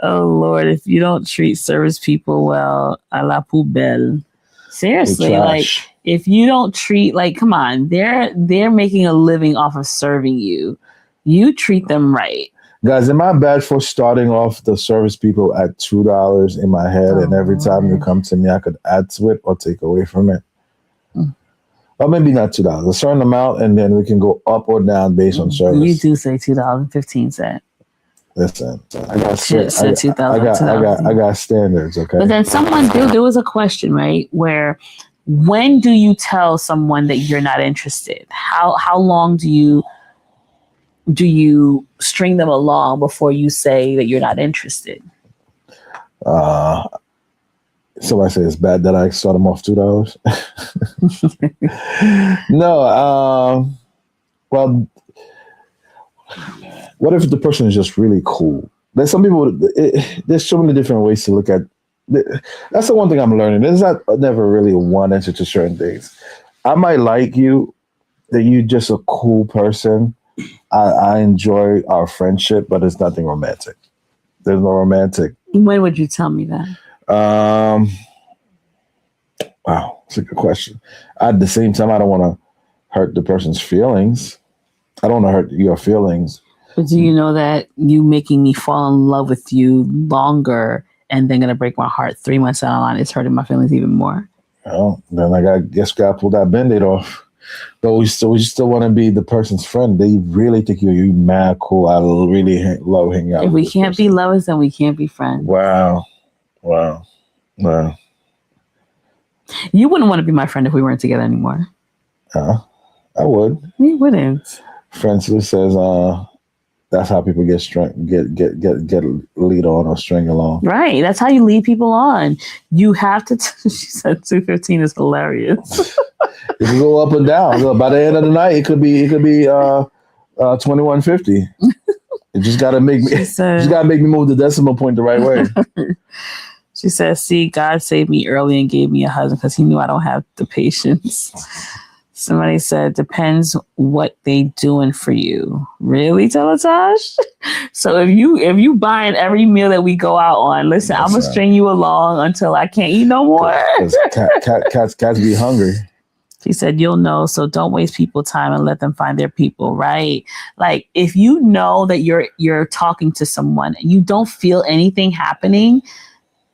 Oh, Lord. If you don't treat service people well, à la poubelle. Seriously, like, if you don't treat, like, come on, they're making a living off of serving you. You treat them right. Guys, am I bad for starting off the service people at $2 in my head, and every time you come to me, I could add to it or take away from it? Or maybe not $2, a certain amount, and then we can go up or down based on service. You do say $2.15. Listen, I got standards, okay? But then there was a question, right? Where, when do you tell someone that you're not interested? How long do you string them along before you say that you're not interested? Somebody say it's bad that I start them off $2. No, well, what if the person is just really cool? There's some people. There's so many different ways to look at. That's the one thing I'm learning. There's not never really one answer to certain things. I might like you, that you're just a cool person. I enjoy our friendship, but it's nothing romantic. There's no romantic. When would you tell me that? Wow, that's a good question. At the same time, I don't want to hurt the person's feelings. I don't want to hurt your feelings. But do you know that you making me fall in love with you longer and then going to break my heart 3 months down the line is hurting my feelings even more? Well, then I guess got to pull that Band-Aid off. But we still want to be the person's friend. They really think you're mad cool. I really love hanging out. If we can't be lovers, then we can't be friends. Wow. You wouldn't want to be my friend if we weren't together anymore. I would. You wouldn't. Francis says, that's how people get lead on or string along. Right. That's how you lead people on. You have to. She said 215 is hilarious. It can go up and down. By the end of the night, it could be 2150. It just got to make me. Move the decimal point the right way. She says, "See, God saved me early and gave me a husband because He knew I don't have the patience." Somebody said, depends what they doing for you. Really, Teletosh? So if you buying every meal that we go out on, listen, I'm going to string you along until I can't eat no more. Cats be hungry. She said, you'll know, so don't waste people's time and let them find their people, right? Like, if you know that you're talking to someone and you don't feel anything happening,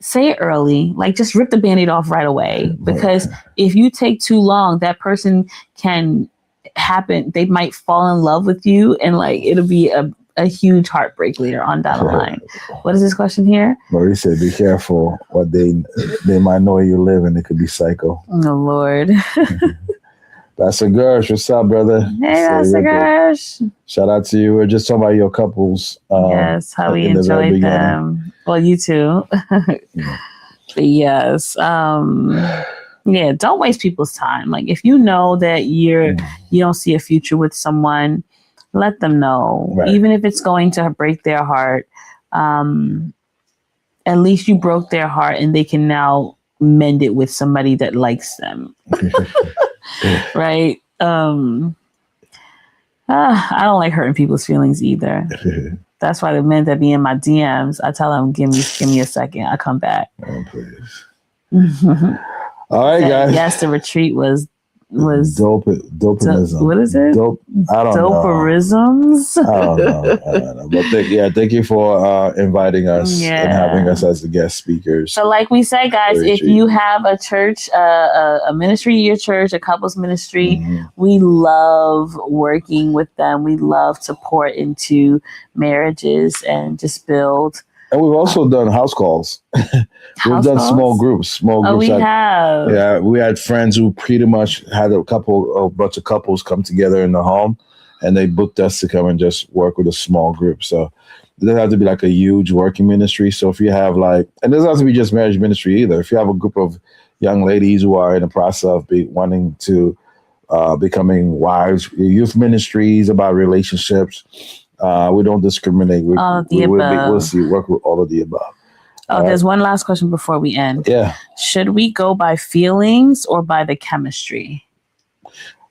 say it early. Like, just rip the Band-Aid off right away. Because if you take too long, that person can happen. They might fall in love with you, and like it'll be a huge heartbreak later on down the line. What is this question here? Marie said, be careful, or they might know where you live, and it could be psycho. Oh, Lord. Pastor Gersh, what's up, brother? Hey, Pastor Gersh. Shout out to you. We're just talking about your couples. Yes, how we enjoyed them. Well, you too. But yes. Yeah, don't waste people's time. Like, if you know that you don't see a future with someone, let them know. Right. Even if it's going to break their heart, at least you broke their heart and they can now mend it with somebody that likes them. Right? I don't like hurting people's feelings either. That's why the men that be in my DMs, I tell them, give me a second. I come back. Oh, please. All right, guys. Yes, the retreat was dopeism. What is it? I don't Doperisms? know. I don't know. But thank you for inviting us and having us as the guest speakers. So like we say, guys, if you have a church, a ministry in your church, a couples ministry, we love working with them. We love to pour into marriages and just build. And we've also done house calls. We've done small groups. Oh, we have. Yeah, we had friends who pretty much had a bunch of couples come together in the home, and they booked us to come and just work with a small group. So it doesn't have to be like a huge working ministry. So if you have and it doesn't have to be just marriage ministry either. If you have a group of young ladies who are in the process of wanting to becoming wives, youth ministries about relationships. We don't discriminate. We'll see. Work with all of the above. There's one last question before we end. Yeah. Should we go by feelings or by the chemistry?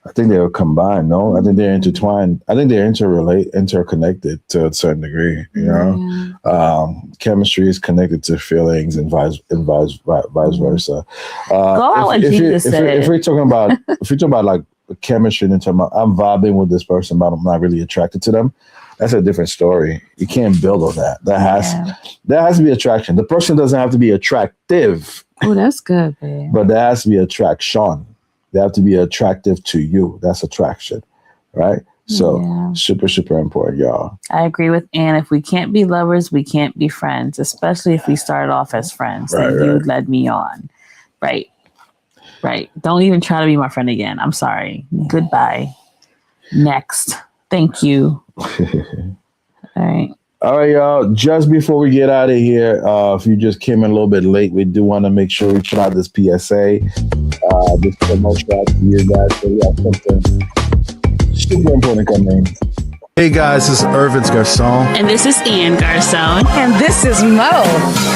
I think they were combined. No, I think they're intertwined. I think they're interconnected to a certain degree. You know, chemistry is connected to feelings and vice versa. Go on what Jesus said. If we're talking about like chemistry and talking about I'm vibing with this person, but I'm not really attracted to them, that's a different story. You can't build on that. There has to be attraction. The person doesn't have to be attractive. Oh, that's good, babe. But there has to be attraction. They have to be attractive to you. That's attraction, right? So super, super important, y'all. I agree with Ann. If we can't be lovers, we can't be friends, especially if we started off as friends. Right, you led me on. Right. Don't even try to be my friend again. I'm sorry. Goodbye. Next. Thank you. All right, y'all. Just before we get out of here, if you just came in a little bit late, we do want to make sure we try this PSA. This promotion out to you guys. So we have something super important coming. Hey guys, this is Irvin's Garcon. And this is Ian Garcon. And this is Mo.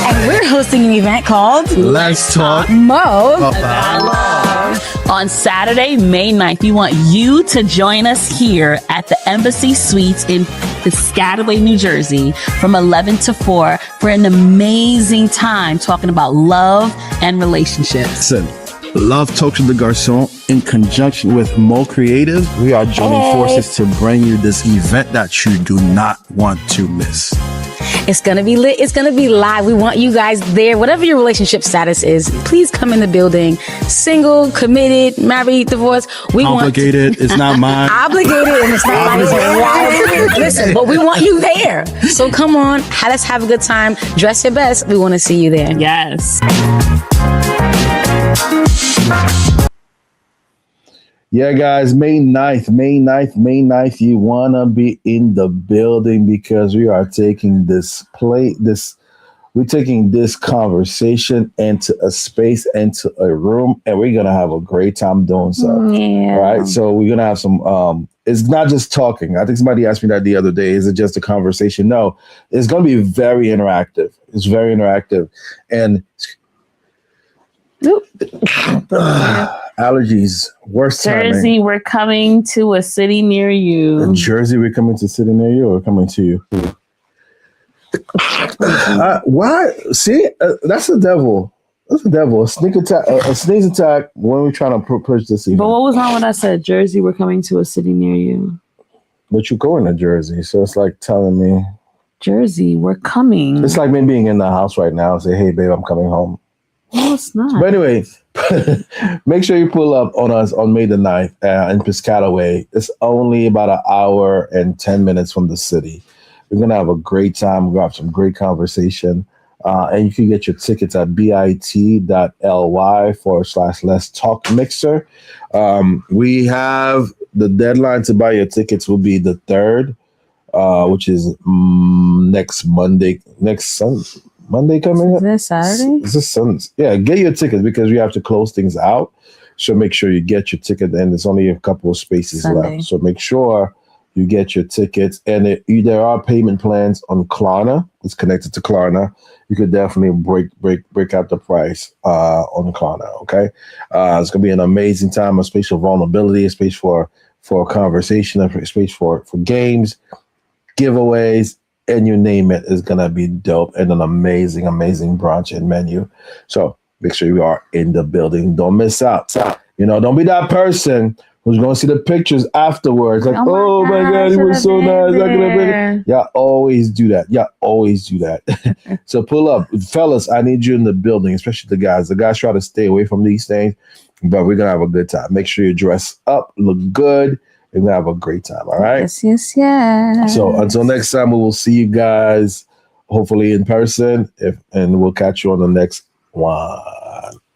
And we're hosting an event called Let's Talk Mo About Love. On Saturday, May 9th, we want you to join us here at the Embassy Suites in Piscataway, New Jersey from 11 to 4 for an amazing time talking about love and relationships. Listen, Love Talks with the Garcon in conjunction with Mo Creative. We are joining forces to bring you this event that you do not want to miss. It's going to be lit. It's going to be live. We want you guys there. Whatever your relationship status is, please come in the building. Single, committed, married, divorced. Obligated. It's not mine. Obligated and it's not mine. Listen, but we want you there. So come on. Let's have a good time. Dress your best. We want to see you there. Yes. Yeah, guys, May 9th, you want to be in the building because we are taking this conversation into a space, into a room, and we're going to have a great time doing so. Yeah. Right? So we're going to have some, it's not just talking. I think somebody asked me that the other day. Is it just a conversation? No, it's going to be very interactive. It's very interactive. And allergies, worst Jersey, timing. we're coming to a city near you. In Jersey, we're coming to a city near you or coming to you? Why? See, that's the devil. That's the devil. A sneak attack when we're trying to push this event. But what was wrong when I said, Jersey, we're coming to a city near you? But you're going to Jersey, so it's like telling me. Jersey, we're coming. It's like me being in the house right now and say, hey, babe, I'm coming home. No, it's not. But anyway, make sure you pull up on us on May the 9th in Piscataway. It's only about an hour and 10 minutes from the city. We're going to have a great time. We're going to have some great conversation. And you can get your tickets at bit.ly/Let's Talk Mixer. We have the deadline to buy your tickets will be the 3rd, which is next Monday, Monday coming up? Is this Saturday? Is this Sunday? Yeah, get your tickets because we have to close things out. So make sure you get your ticket, and there's only a couple of spaces left. So make sure you get your tickets. And there are payment plans on Klarna. It's connected to Klarna. You could definitely break out the price on Klarna. Okay, it's gonna be an amazing time. A space for vulnerability, a space for conversation, a space for games, giveaways. And you name it, is going to be dope and an amazing, amazing brunch and menu. So make sure you are in the building. Don't miss out. Don't be that person who's going to see the pictures afterwards. Like, oh my God, it was so nice. Y'all always do that. So pull up. Fellas, I need you in the building, especially the guys. The guys try to stay away from these things, but we're going to have a good time. Make sure you dress up, look good. We're going to have a great time, all right? Yes. So until next time, we will see you guys, hopefully in person, and we'll catch you on the next one.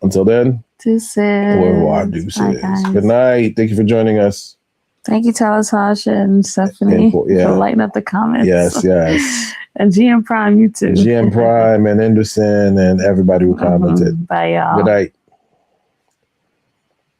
Until then, deuces. Au revoir, deuces. Good night. Thank you for joining us. Thank you, Talasasha and Stephanie, for lighting up the comments. Yes. And GM Prime, you too. GM Prime and Anderson and everybody who commented. Bye, y'all. Good night.